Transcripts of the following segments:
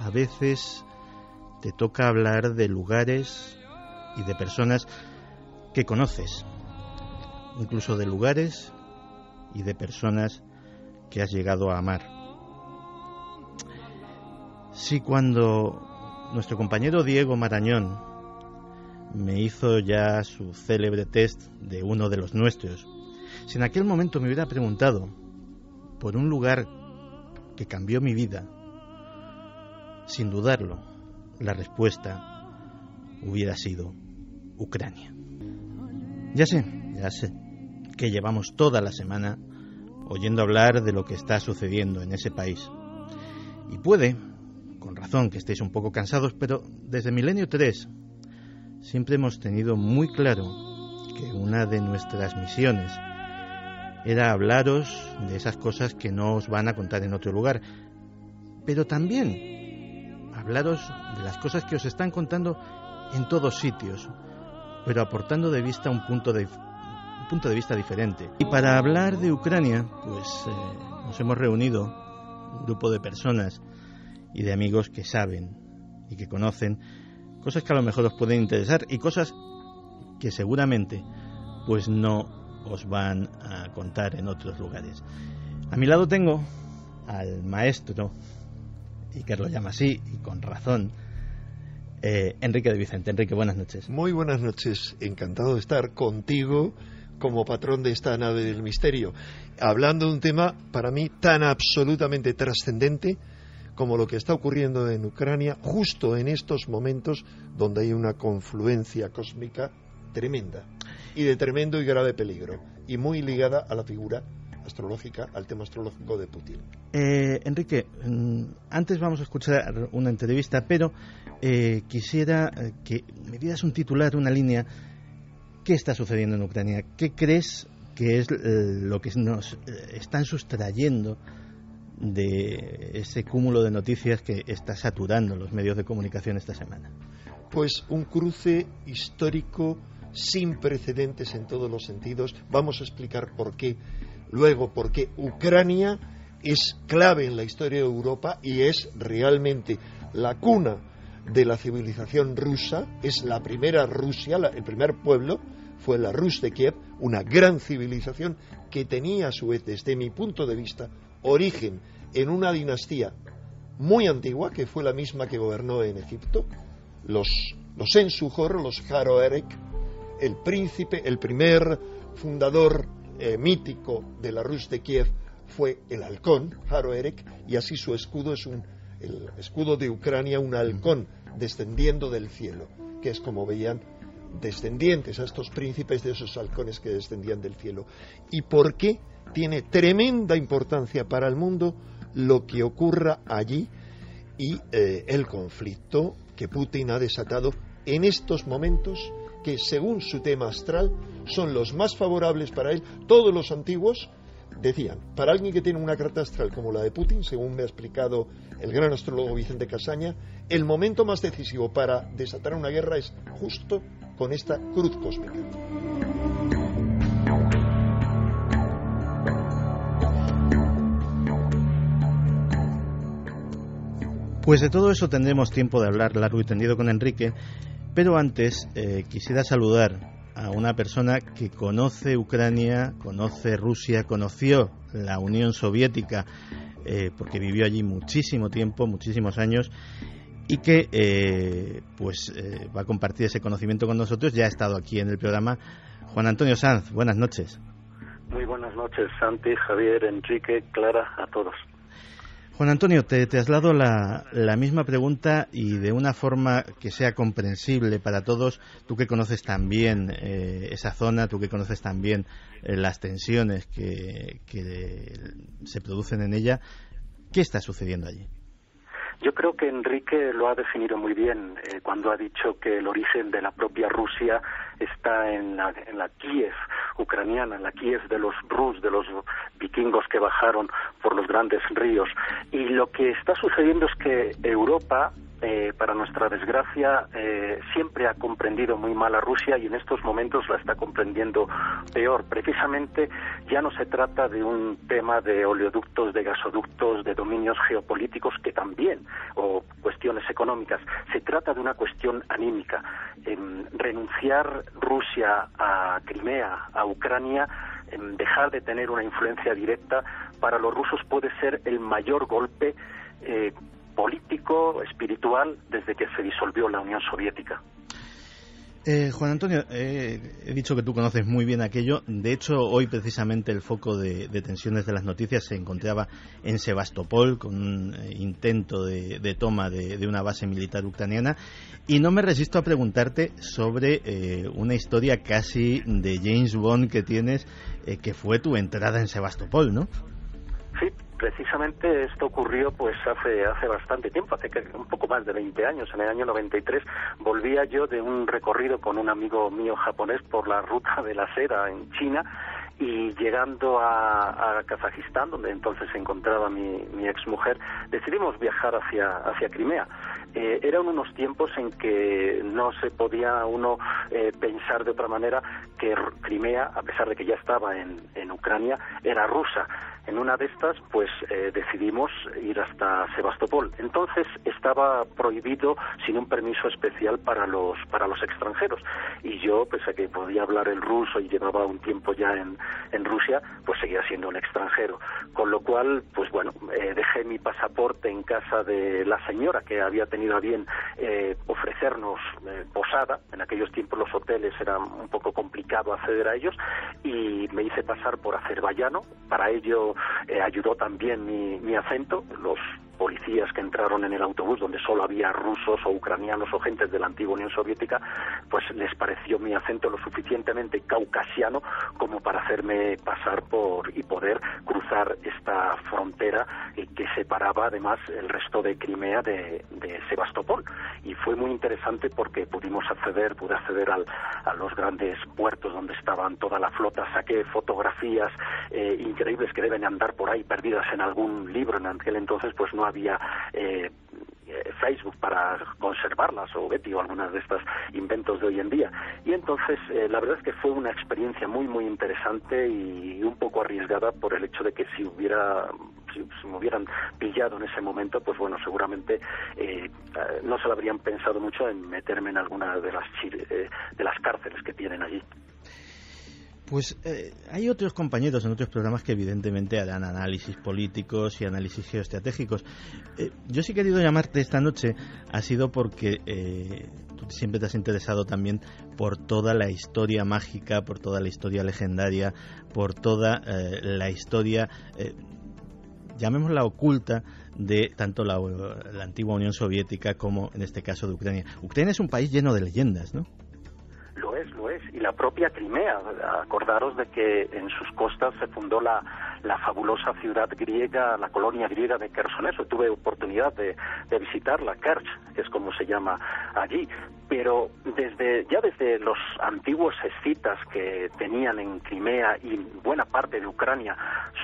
a veces te toca hablar de lugares y de personas que conoces, incluso de lugares y de personas que has llegado a amar. Sí, cuando nuestro compañero Diego Marañón me hizo ya su célebre test de uno de los nuestros, si en aquel momento me hubiera preguntado por un lugar que cambió mi vida, sin dudarlo, la respuesta hubiera sido Ucrania. Ya sé que llevamos toda la semana oyendo hablar de lo que está sucediendo en ese país. Y puede, con razón, que estéis un poco cansados, pero desde Milenio 3 siempre hemos tenido muy claro que una de nuestras misiones era hablaros de esas cosas que no os van a contar en otro lugar, pero también hablaros de las cosas que os están contando en todos sitios, pero aportando de vista un punto de vista diferente. Y para hablar de Ucrania, pues nos hemos reunido un grupo de personas y de amigos que saben y que conocen cosas que a lo mejor os pueden interesar y cosas que seguramente pues no os van a contar en otros lugares. A mi lado tengo al maestro, y que lo llama así, y con razón, Enrique de Vicente. Enrique, buenas noches. Muy buenas noches, encantado de estar contigo como patrón de esta nave del misterio, hablando de un tema para mí tan absolutamente trascendente como lo que está ocurriendo en Ucrania, justo en estos momentos donde hay una confluencia cósmica tremenda y de tremendo y grave peligro, y muy ligada a la figura astrológica, al tema astrológico de Putin. Enrique, antes vamos a escuchar una entrevista, pero quisiera que me dieras un titular, una línea. ¿Qué está sucediendo en Ucrania? ¿Qué crees que es lo que nos están sustrayendo de ese cúmulo de noticias que está saturando los medios de comunicación esta semana? Pues un cruce histórico sin precedentes en todos los sentidos. Vamos a explicar por qué. Luego, porque Ucrania es clave en la historia de Europa y es realmente la cuna de la civilización rusa. Es la primera Rusia, el primer pueblo fue la Rus de Kiev, una gran civilización que tenía a su vez, desde mi punto de vista, origen en una dinastía muy antigua, que fue la misma que gobernó en Egipto, los Ensuhor, los Haroerek, el príncipe, el primer fundador mítico de la Rus de Kiev fue el halcón, Haroerek, y así su escudo es el escudo de Ucrania, un halcón descendiendo del cielo, que es como veían descendientes a estos príncipes de esos halcones que descendían del cielo. ¿Y por qué tiene tremenda importancia para el mundo lo que ocurra allí y el conflicto que Putin ha desatado en estos momentos, que según su tema astral son los más favorables para él? Todos los antiguos decían, para alguien que tiene una carta astral como la de Putin, según me ha explicado el gran astrólogo Vicente Casaña, el momento más decisivo para desatar una guerra es justo con esta cruz cósmica. Pues de todo eso tendremos tiempo de hablar largo y tendido con Enrique, pero antes quisiera saludar a una persona que conoce Ucrania, conoce Rusia, conoció la Unión Soviética, porque vivió allí muchísimo tiempo, muchísimos años, y que va a compartir ese conocimiento con nosotros. Ya ha estado aquí en el programa. Juan Antonio Sanz, buenas noches. Muy buenas noches, Santi, Javier, Enrique, Clara, a todos. Juan Antonio, te traslado la misma pregunta y de una forma que sea comprensible para todos. Tú que conoces también esa zona, tú que conoces también las tensiones que se producen en ella, ¿qué está sucediendo allí? Yo creo que Enrique lo ha definido muy bien cuando ha dicho que el origen de la propia Rusia está en la Kiev, ucraniana, la Kiev de los Rus, de los vikingos que bajaron por los grandes ríos. Y lo que está sucediendo es que Europa, para nuestra desgracia, siempre ha comprendido muy mal a Rusia y en estos momentos la está comprendiendo peor. Precisamente ya no se trata de un tema de oleoductos, de gasoductos, de dominios geopolíticos, que también, o cuestiones económicas. Se trata de una cuestión anímica. Renunciar Rusia a Crimea, a Ucrania, dejar de tener una influencia directa, para los rusos puede ser el mayor golpe político, espiritual, desde que se disolvió la Unión Soviética. Juan Antonio, he dicho que tú conoces muy bien aquello. De hecho, hoy precisamente el foco de tensiones de las noticias se encontraba en Sebastopol, con un intento de toma de una base militar ucraniana. Y no me resisto a preguntarte sobre una historia casi de James Bond que tienes, que fue tu entrada en Sebastopol, ¿no? Sí, precisamente esto ocurrió pues hace bastante tiempo, hace un poco más de 20 años. En el año 93 volvía yo de un recorrido con un amigo mío japonés por la ruta de la seda en China, y llegando a Kazajistán, donde entonces se encontraba mi exmujer, decidimos viajar hacia Crimea. Eran unos tiempos en que no se podía uno pensar de otra manera que Crimea, a pesar de que ya estaba en Ucrania, era rusa. En una de estas, pues decidimos ir hasta Sebastopol. Entonces estaba prohibido, sin un permiso especial para los extranjeros. Y yo, pese a que podía hablar el ruso y llevaba un tiempo ya en Rusia, pues seguía siendo un extranjero. Con lo cual, pues bueno, dejé mi pasaporte en casa de la señora que había tenido a bien ofrecernos posada. En aquellos tiempos los hoteles era un poco complicado acceder a ellos, y me hice pasar por azerbaiyano. Para ello ayudó también mi acento. Los policías que entraron en el autobús, donde solo había rusos o ucranianos o gentes de la antigua Unión Soviética, pues les pareció mi acento lo suficientemente caucasiano como para hacerme pasar y poder cruzar esta frontera que separaba además el resto de Crimea de Sebastopol. Y fue muy interesante porque pude acceder a los grandes puertos donde estaban toda la flota. Saqué fotografías increíbles que deben andar por ahí perdidas en algún libro. En aquel entonces pues no había Facebook para conservarlas, o Betty, o algunas de estos inventos de hoy en día. Y entonces la verdad es que fue una experiencia muy muy interesante y un poco arriesgada, por el hecho de que si me hubieran pillado en ese momento, pues bueno, seguramente no se lo habrían pensado mucho en meterme en alguna de las cárceles que tienen allí. Pues hay otros compañeros en otros programas que evidentemente harán análisis políticos y análisis geoestratégicos. Yo sí he querido llamarte esta noche, ha sido porque tú siempre te has interesado también por toda la historia mágica, por toda la historia legendaria, por toda la historia, llamémosla oculta, de tanto la antigua Unión Soviética como en este caso de Ucrania. Ucrania es un país lleno de leyendas, ¿no? Lo es. Y la propia Crimea. Acordaros de que en sus costas se fundó la fabulosa ciudad griega, la colonia griega de Quersoneso. Tuve oportunidad de visitarla, Kerch, que es como se llama allí. Pero desde los antiguos escitas que tenían en Crimea y buena parte de Ucrania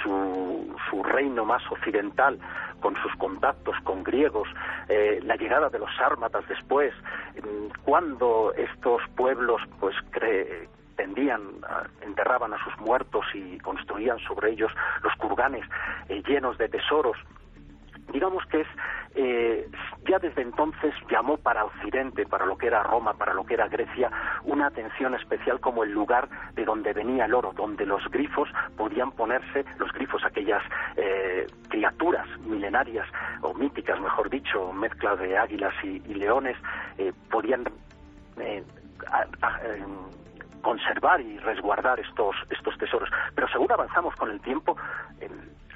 su reino más occidental, con sus contactos con griegos, la llegada de los sármatas después, cuando estos pueblos pues enterraban a sus muertos y construían sobre ellos los kurganes llenos de tesoros. Digamos que ya desde entonces llamó para Occidente, para lo que era Roma, para lo que era Grecia, una atención especial como el lugar de donde venía el oro, donde los grifos podían ponerse, aquellas criaturas milenarias o míticas, mejor dicho, mezcla de águilas y leones, podían conservar y resguardar estos tesoros. Pero según avanzamos con el tiempo,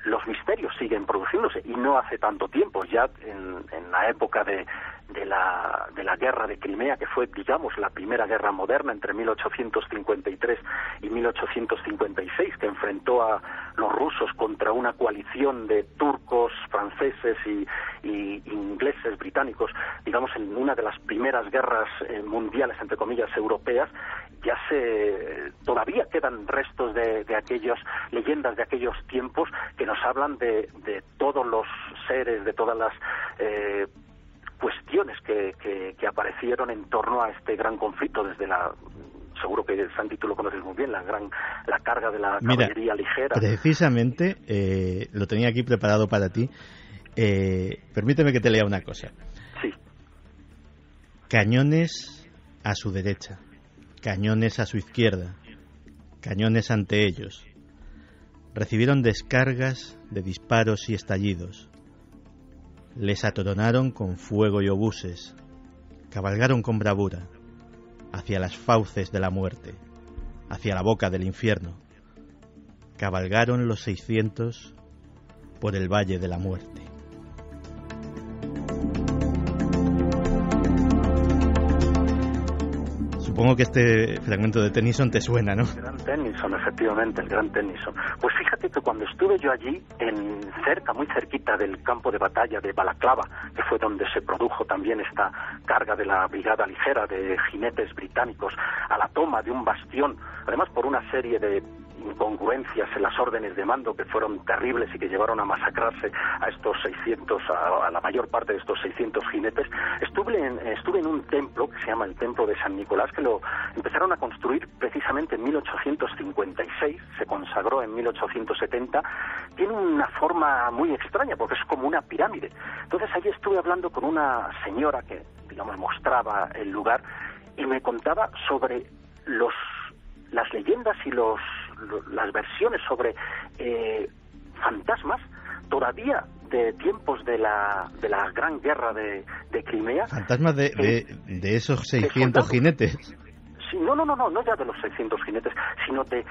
los misterios siguen produciéndose, y no hace tanto tiempo, ya en la época de de la guerra de Crimea, que fue, digamos, la primera guerra moderna entre 1853 y 1856, que enfrentó a los rusos contra una coalición de turcos, franceses y ingleses, británicos, digamos, en una de las primeras guerras mundiales, entre comillas, europeas. Todavía quedan restos de aquellas leyendas de aquellos tiempos que nos hablan de todos los seres, de todas las cuestiones que aparecieron en torno a este gran conflicto, seguro que Santi tú lo conoces muy bien, la carga de la caballería ligera. Precisamente lo tenía aquí preparado para ti. Permíteme que te lea una cosa. Sí. Cañones a su derecha, cañones a su izquierda, cañones ante ellos. Recibieron descargas de disparos y estallidos. Les atoronaron con fuego y obuses. Cabalgaron con bravura hacia las fauces de la muerte, hacia la boca del infierno. Cabalgaron los 600 por el valle de la muerte. Supongo que este fragmento de Tennyson te suena, ¿no? El gran Tennyson, efectivamente, el gran Tennyson. Pues fíjate que cuando estuve yo allí, muy cerquita del campo de batalla de Balaclava, que fue donde se produjo también esta carga de la brigada ligera de jinetes británicos a la toma de un bastión, además por una serie de incongruencias en las órdenes de mando que fueron terribles y que llevaron a masacrarse a estos 600, a la mayor parte de estos 600 jinetes. Estuve en un templo que se llama el Templo de San Nicolás, que lo empezaron a construir precisamente en 1856, se consagró en 1870. Tiene una forma muy extraña porque es como una pirámide. Entonces allí estuve hablando con una señora que, digamos, mostraba el lugar y me contaba sobre las leyendas y las versiones sobre fantasmas todavía de tiempos de la gran guerra de Crimea. Fantasmas de esos 600 jinetes. Sí, no ya de los 600 jinetes, sino de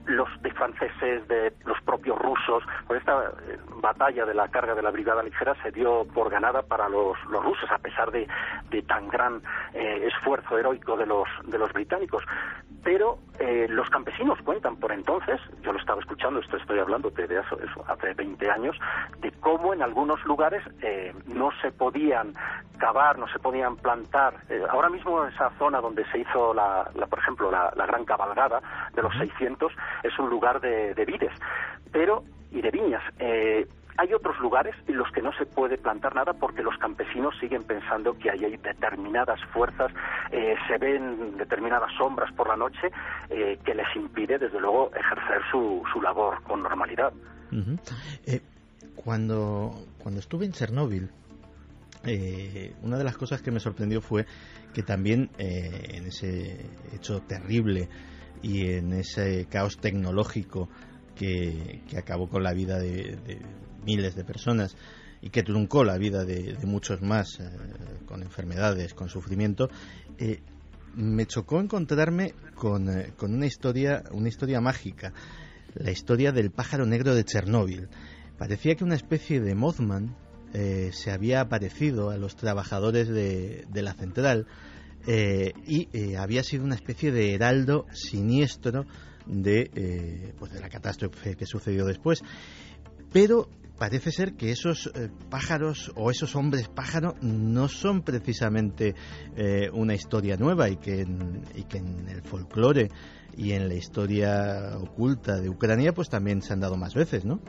los franceses, de los propios rusos. Pues esta batalla de la carga de la brigada ligera se dio por ganada para los rusos, a pesar de tan gran esfuerzo heroico de los británicos. Pero los campesinos cuentan por entonces, yo lo estaba escuchando, estoy hablando de eso hace 20 años, de cómo en algunos lugares no se podían cavar, no se podían plantar. Ahora mismo esa zona donde se hizo por ejemplo, la gran cabalgada de los 600 es un lugar de vides y de viñas. Hay otros lugares en los que no se puede plantar nada porque los campesinos siguen pensando que hay determinadas fuerzas, se ven determinadas sombras por la noche que les impide, desde luego, ejercer su labor con normalidad. Uh-huh. Cuando estuve en Chernóbil, una de las cosas que me sorprendió fue que también en ese hecho terrible y en ese caos tecnológico que acabó con la vida de miles de personas y que truncó la vida de muchos más con enfermedades, con sufrimiento, me chocó encontrarme con una historia mágica, la historia del pájaro negro de Chernóbil. Parecía que una especie de Mothman se había aparecido a los trabajadores de la central y había sido una especie de heraldo siniestro de la catástrofe que sucedió después. Pero parece ser que esos pájaros o esos hombres pájaro no son precisamente una historia nueva y que en el folclore y en la historia oculta de Ucrania pues también se han dado más veces, ¿no?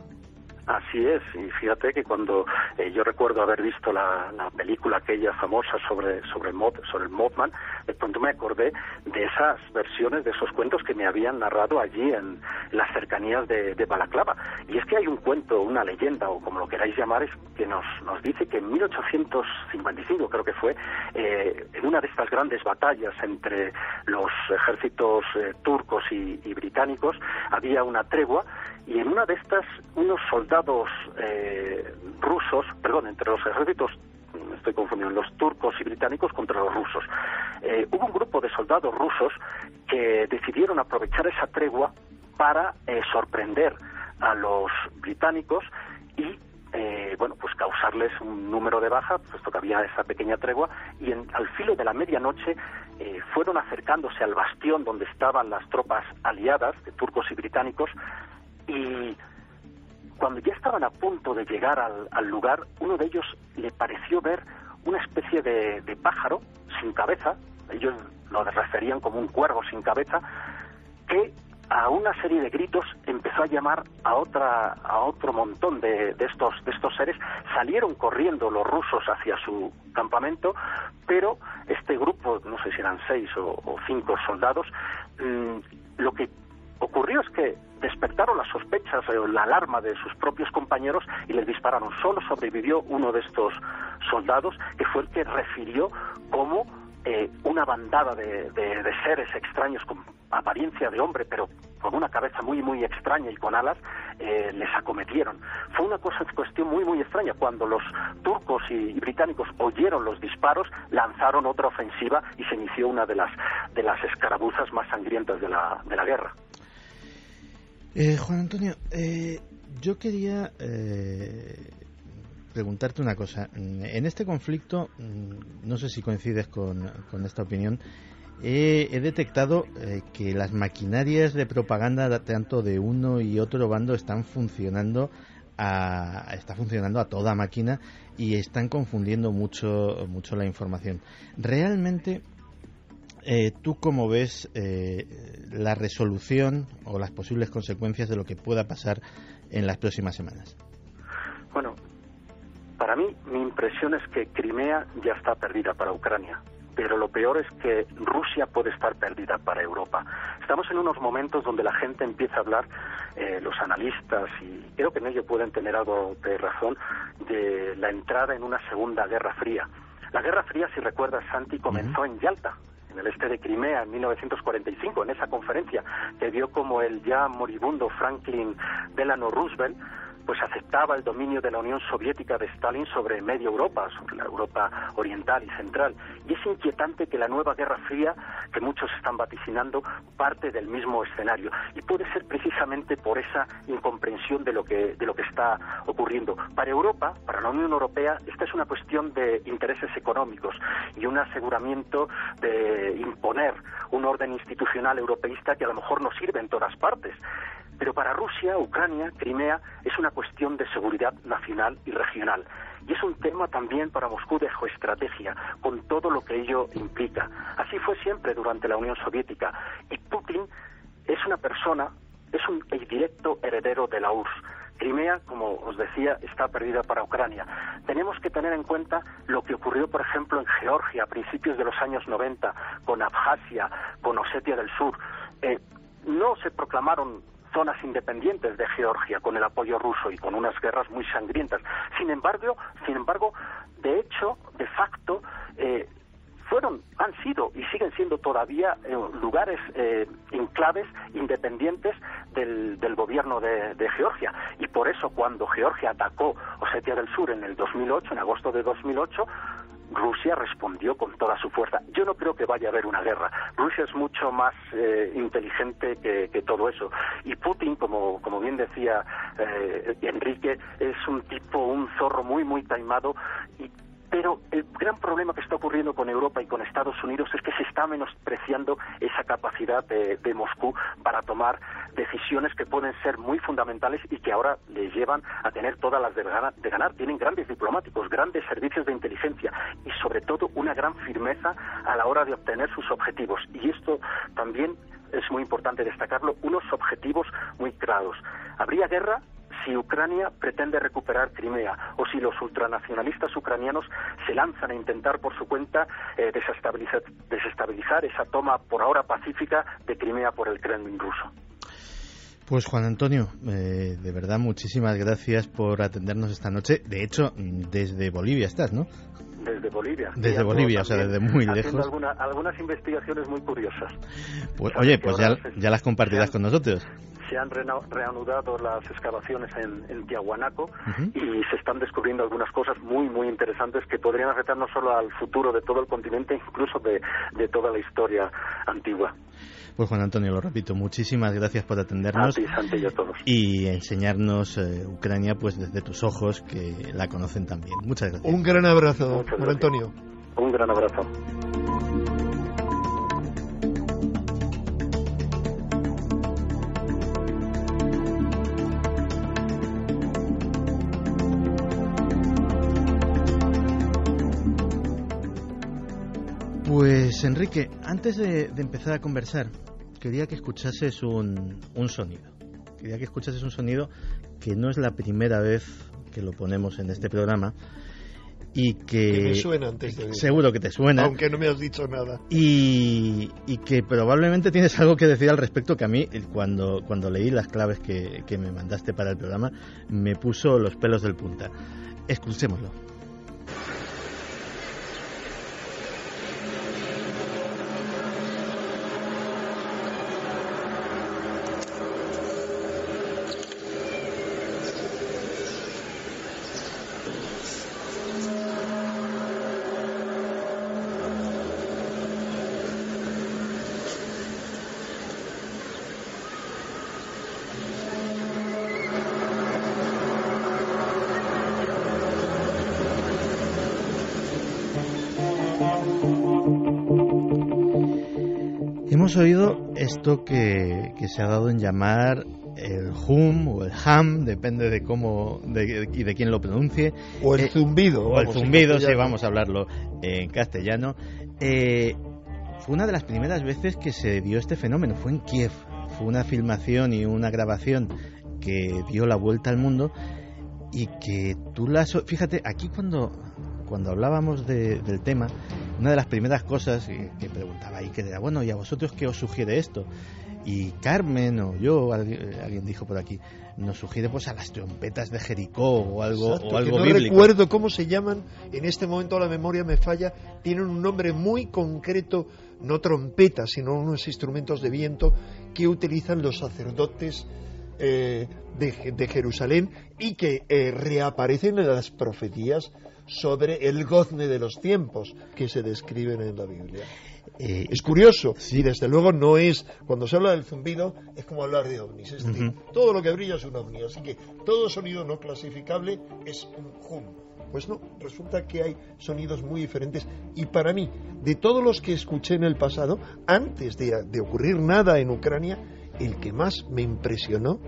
Así es, y fíjate que cuando yo recuerdo haber visto la película aquella famosa sobre el Mothman, de pronto me acordé de esas versiones, de esos cuentos que me habían narrado allí en las cercanías de Balaclava. Y es que hay un cuento, una leyenda, o como lo queráis llamar, que nos dice que en 1855, creo que fue, en una de estas grandes batallas entre los ejércitos turcos y británicos, había una tregua, y en una de estas unos soldados rusos, entre los ejércitos, me estoy confundiendo, los turcos y británicos contra los rusos. Hubo un grupo de soldados rusos que decidieron aprovechar esa tregua para sorprender a los británicos y pues causarles un número de bajas, puesto que había esa pequeña tregua, y al filo de la medianoche fueron acercándose al bastión donde estaban las tropas aliadas de turcos y británicos, y cuando ya estaban a punto de llegar al lugar, uno de ellos le pareció ver una especie de pájaro sin cabeza, ellos lo referían como un cuervo sin cabeza, que a una serie de gritos empezó a llamar a otro montón de estos seres. Salieron corriendo los rusos hacia su campamento, pero este grupo, no sé si eran 6 o 5 soldados, lo que ocurrió es que despertaron las sospechas o la alarma de sus propios compañeros y les dispararon. Solo sobrevivió uno de estos soldados, que fue el que refirió cómo una bandada de seres extraños con apariencia de hombre, pero con una cabeza muy muy extraña y con alas, les acometieron. Fue una cuestión muy muy extraña. Cuando los turcos y británicos oyeron los disparos, lanzaron otra ofensiva y se inició una de las escarabuzas más sangrientas de la guerra. Juan Antonio, yo quería preguntarte una cosa. En este conflicto, no sé si coincides con esta opinión, he detectado que las maquinarias de propaganda tanto de uno y otro bando están funcionando a toda máquina y están confundiendo mucho la información. Realmente, ¿tú cómo ves la resolución o las posibles consecuencias de lo que pueda pasar en las próximas semanas? Bueno, para mí, mi impresión es que Crimea ya está perdida para Ucrania, pero lo peor es que Rusia puede estar perdida para Europa. Estamos en unos momentos donde la gente empieza a hablar, los analistas, y creo que en ello pueden tener algo de razón, de la entrada en una segunda guerra fría. La guerra fría, si recuerdas, Santi, comenzó en Yalta, en el este de Crimea, en 1945, en esa conferencia que vio como el ya moribundo Franklin Delano Roosevelt pues aceptaba el dominio de la Unión Soviética de Stalin sobre media Europa, sobre la Europa oriental y central. Y es inquietante que la nueva Guerra Fría, que muchos están vaticinando, parte del mismo escenario. Y puede ser precisamente por esa incomprensión de lo que está ocurriendo. Para Europa, para la Unión Europea, esta es una cuestión de intereses económicos y un aseguramiento de imponer un orden institucional europeísta que a lo mejor no sirve en todas partes. Pero para Rusia, Ucrania, Crimea, es una cuestión de seguridad nacional y regional. Y es un tema también para Moscú de geoestrategia, con todo lo que ello implica. Así fue siempre durante la Unión Soviética. Y Putin es una persona, es un directo heredero de la URSS. Crimea, como os decía, está perdida para Ucrania. Tenemos que tener en cuenta lo que ocurrió, por ejemplo, en Georgia a principios de los años 90, con Abjasia, con Osetia del Sur. No se proclamaron zonas independientes de Georgia con el apoyo ruso y con unas guerras muy sangrientas. Sin embargo, de hecho, de facto, han sido y siguen siendo todavía lugares enclaves independientes del gobierno de Georgia. Y por eso, cuando Georgia atacó Osetia del Sur en el 2008, en agosto de 2008, Rusia respondió con toda su fuerza. Yo no creo que vaya a haber una guerra. Rusia es mucho más inteligente que todo eso. Y Putin, como bien decía Enrique, es un zorro muy, muy taimado. Pero el gran problema que está ocurriendo con Europa y con Estados Unidos es que se está menospreciando esa capacidad de Moscú para tomar decisiones que pueden ser muy fundamentales y que ahora le llevan a tener todas las de ganar. Tienen grandes diplomáticos, grandes servicios de inteligencia y sobre todo una gran firmeza a la hora de obtener sus objetivos. Y esto también es muy importante destacarlo, unos objetivos muy claros. ¿Habría guerra si Ucrania pretende recuperar Crimea o si los ultranacionalistas ucranianos se lanzan a intentar por su cuenta desestabilizar esa toma por ahora pacífica de Crimea por el Kremlin ruso? Pues Juan Antonio, de verdad muchísimas gracias por atendernos esta noche. De hecho, desde Bolivia estás, ¿no? Desde Bolivia. Desde Bolivia, o sea, desde muy lejos. Algunas investigaciones muy curiosas. Pues, oye, pues ya las compartirás con nosotros. se han reanudado las excavaciones en Tiahuanaco y se están descubriendo algunas cosas muy, muy interesantes que podrían afectar no solo al futuro de todo el continente, incluso de toda la historia antigua. Pues Juan Antonio, lo repito, muchísimas gracias por atendernos. A ti, Santi, y a todos. Y enseñarnos Ucrania pues desde tus ojos, que la conocen también. Muchas gracias. Un gran abrazo, Juan Antonio. Un gran abrazo. Pues Enrique, antes de empezar a conversar, quería que escuchases un sonido. Quería que escuchases un sonido que no es la primera vez que lo ponemos en este programa y que me suena antes de seguro que te suena, aunque no me has dicho nada, y que probablemente tienes algo que decir al respecto, que a mí cuando leí las claves que me mandaste para el programa me puso los pelos del punta. Escuchémoslo. Hemos oído esto que se ha dado en llamar el hum o el ham, depende de cómo y de quién lo pronuncie. O el zumbido. O el zumbido, sí, vamos a hablarlo en castellano. Fue una de las primeras veces que se dio este fenómeno, fue en Kiev. Fue una filmación y una grabación que dio la vuelta al mundo y que tú fíjate, aquí cuando hablábamos del tema, una de las primeras cosas que preguntaba y que era, bueno, ¿y a vosotros qué os sugiere esto? Y Carmen o yo, alguien dijo por aquí, nos sugiere pues a las trompetas de Jericó o algo, exacto, o algo que no bíblico. Recuerdo cómo se llaman, en este momento la memoria me falla, tienen un nombre muy concreto, no trompetas, sino unos instrumentos de viento que utilizan los sacerdotes de Jerusalén y que reaparecen en las profecías sobre el gozne de los tiempos que se describen en la Biblia. Es curioso, sí. Y desde luego no es, cuando se habla del zumbido, es como hablar de ovnis, es decir, todo lo que brilla es un ovni, así que todo sonido no clasificable es un hum. Pues no, resulta que hay sonidos muy diferentes, y para mí, de todos los que escuché en el pasado, antes de ocurrir nada en Ucrania, el que más me impresionó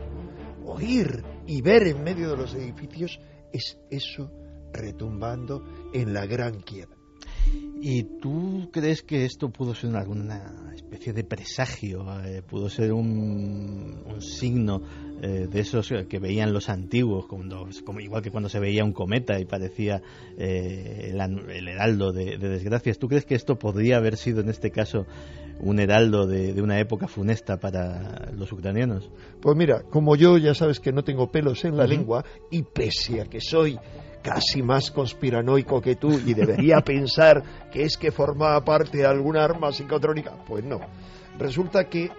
oír y ver en medio de los edificios es eso retumbando en la Gran Kiev. ¿Y tú crees que esto pudo ser alguna especie de presagio? ¿Pudo ser un signo de esos que veían los antiguos, como igual que cuando se veía un cometa y parecía el heraldo de desgracias? ¿Tú crees que esto podría haber sido en este caso un heraldo de una época funesta para los ucranianos? Pues mira, como yo ya sabes que no tengo pelos en la lengua, y pese a que soy casi más conspiranoico que tú y debería pensar que es que formaba parte de alguna arma psicotrónica, pues no. Resulta que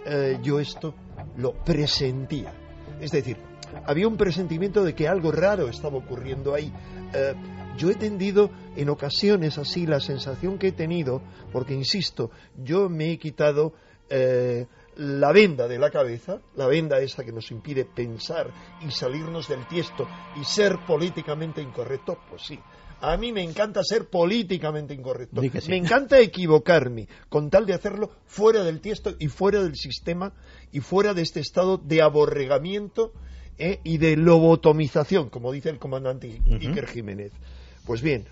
yo esto lo presentía. Es decir, había un presentimiento de que algo raro estaba ocurriendo ahí. Yo he tendido en ocasiones así la sensación que he tenido, porque insisto, yo me he quitado la venda de la cabeza, la venda esa que nos impide pensar y salirnos del tiesto y ser políticamente incorrecto, pues sí. A mí me encanta ser políticamente incorrecto. Sí. Me encanta equivocarme, con tal de hacerlo fuera del tiesto y fuera del sistema y fuera de este estado de aborregamiento y de lobotomización, como dice el comandante Iker Jiménez. Pues bien,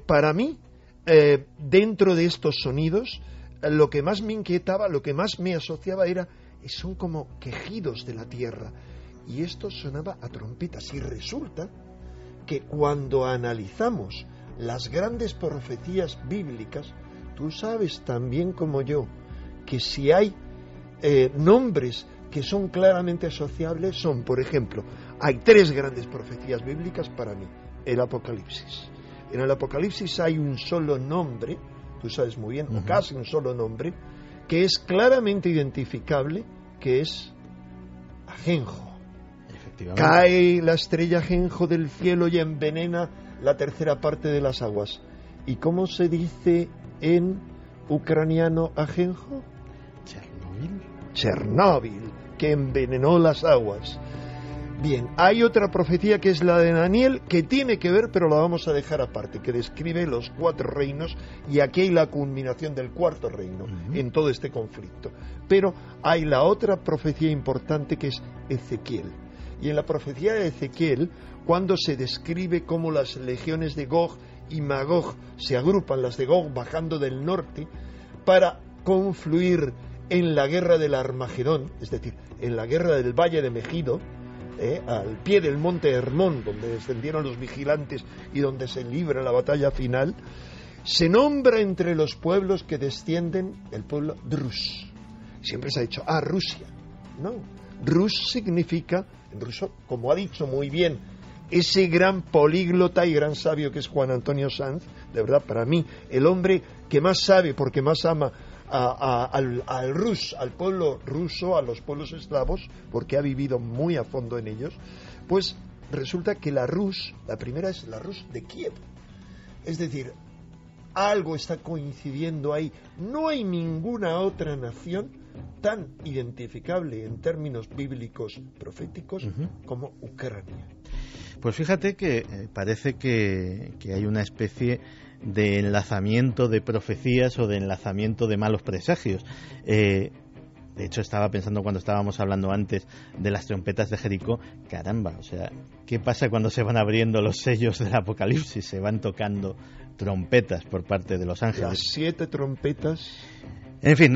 para mí, dentro de estos sonidos, lo que más me inquietaba, lo que más me asociaba son como quejidos de la tierra, y esto sonaba a trompetas, y resulta que cuando analizamos las grandes profecías bíblicas, tú sabes tan bien como yo que si hay nombres que son claramente asociables, son, por ejemplo, hay 3 grandes profecías bíblicas para mí. El Apocalipsis. En el Apocalipsis hay un solo nombre, tú sabes muy bien, o casi un solo nombre, que es claramente identificable, que es Ajenjo. Efectivamente. Cae la estrella Ajenjo del cielo y envenena la tercera parte de las aguas. ¿Y cómo se dice en ucraniano Ajenjo? Chernóbil, que envenenó las aguas. Bien, hay otra profecía que es la de Daniel, que tiene que ver, pero la vamos a dejar aparte, que describe los 4 reinos, y aquí hay la culminación del 4.º reino en todo este conflicto. Pero hay la otra profecía importante, que es Ezequiel. Y en la profecía de Ezequiel, cuando se describe cómo las legiones de Gog y Magog se agrupan, las de Gog bajando del norte, para confluir en la guerra del Armagedón, es decir, en la guerra del Valle de Megido, al pie del monte Hermón, donde descendieron los vigilantes y donde se libra la batalla final, se nombra entre los pueblos que descienden el pueblo Drus. Siempre se ha dicho, Rusia. No, Rus significa, en ruso, como ha dicho muy bien ese gran políglota y gran sabio que es Juan Antonio Sanz, de verdad, para mí, el hombre que más sabe, porque más ama al Rus, al pueblo ruso, a los pueblos eslavos, porque ha vivido muy a fondo en ellos, pues resulta que la Rus, la primera es la Rus de Kiev. Es decir, algo está coincidiendo ahí. No hay ninguna otra nación tan identificable en términos bíblicos proféticos como Ucrania. Pues fíjate que parece que hay una especie de enlazamiento de profecías o de enlazamiento de malos presagios. De hecho, estaba pensando cuando estábamos hablando antes de las trompetas de Jericó, caramba, o sea, ¿qué pasa cuando se van abriendo los sellos del Apocalipsis? Se van tocando trompetas por parte de los ángeles. Las 7 trompetas. En fin,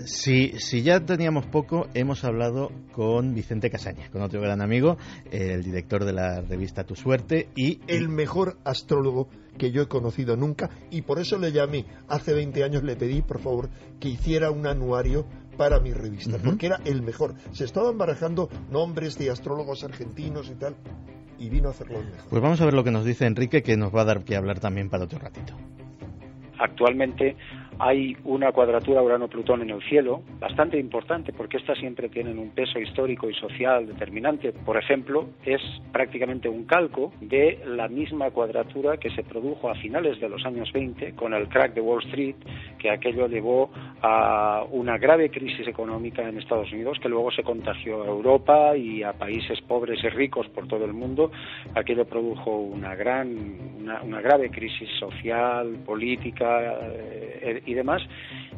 si ya teníamos poco, hemos hablado con Vicente Casaña, con otro gran amigo, el director de la revista Tu Suerte y el mejor astrólogo que yo he conocido nunca, y por eso le llamé, hace 20 años le pedí, por favor, que hiciera un anuario para mi revista, porque era el mejor. Se estaban barajando nombres de astrólogos argentinos y tal, y vino a hacerlo el mejor. Pues vamos a ver lo que nos dice Enrique, que nos va a dar que hablar también para otro ratito. Actualmente hay una cuadratura Urano-Plutón en el cielo bastante importante, porque estas siempre tienen un peso histórico y social determinante. Por ejemplo, es prácticamente un calco de la misma cuadratura que se produjo a finales de los años 20 con el crack de Wall Street, que aquello llevó a una grave crisis económica en Estados Unidos, que luego se contagió a Europa y a países pobres y ricos por todo el mundo. Aquello produjo una grave crisis social, política y demás,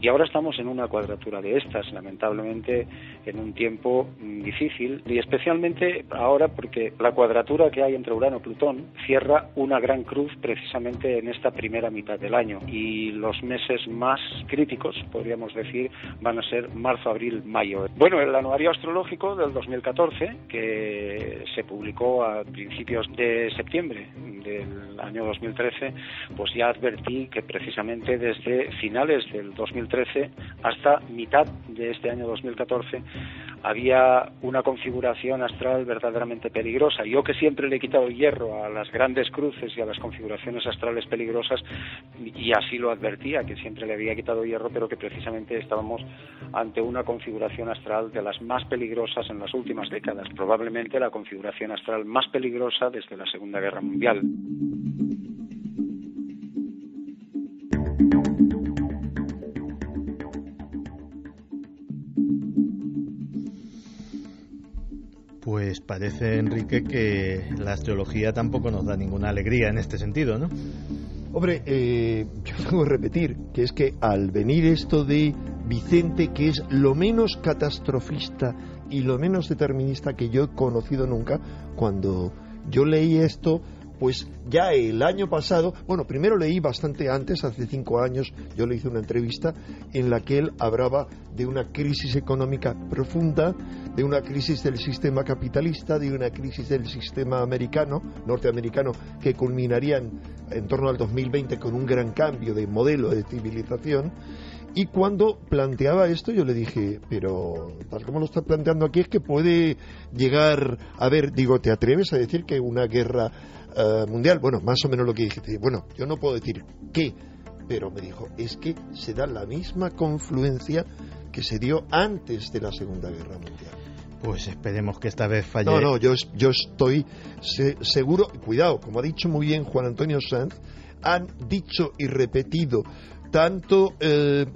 y ahora estamos en una cuadratura de estas, lamentablemente en un tiempo difícil, y especialmente ahora porque la cuadratura que hay entre Urano y Plutón cierra una gran cruz precisamente en esta primera mitad del año, y los meses más críticos, podríamos decir, van a ser marzo, abril, mayo. Bueno, el anuario astrológico del 2014, que se publicó a principios de septiembre del año 2013, pues ya advertí que precisamente desde finales del 2013 hasta mitad de este año 2014 había una configuración astral verdaderamente peligrosa. Yo, que siempre le he quitado hierro a las grandes cruces y a las configuraciones astrales peligrosas, y así lo advertía, que siempre le había quitado hierro, pero que precisamente estábamos ante una configuración astral de las más peligrosas en las últimas décadas, probablemente la configuración astral más peligrosa desde la Segunda Guerra Mundial. Pues parece, Enrique, que la astrología tampoco nos da ninguna alegría en este sentido, ¿no? Hombre, yo tengo que repetir que es que al venir esto de Vicente, que es lo menos catastrofista y lo menos determinista que yo he conocido nunca, cuando yo leí esto, pues ya el año pasado, bueno, primero leí bastante antes, hace 5 años, yo le hice una entrevista en la que él hablaba de una crisis económica profunda, de una crisis del sistema capitalista, de una crisis del sistema norteamericano, que culminaría en torno al 2020 con un gran cambio de modelo de civilización. Y cuando planteaba esto, yo le dije, pero tal como lo está planteando aquí, es que puede llegar a ver, digo, ¿te atreves a decir que una guerra mundial? Bueno, más o menos lo que dije. Bueno, yo no puedo decir qué, pero me dijo, es que se da la misma confluencia que se dio antes de la Segunda Guerra Mundial. Pues esperemos que esta vez falle. No, yo estoy seguro, cuidado, como ha dicho muy bien Juan Antonio Sanz, han dicho y repetido tanto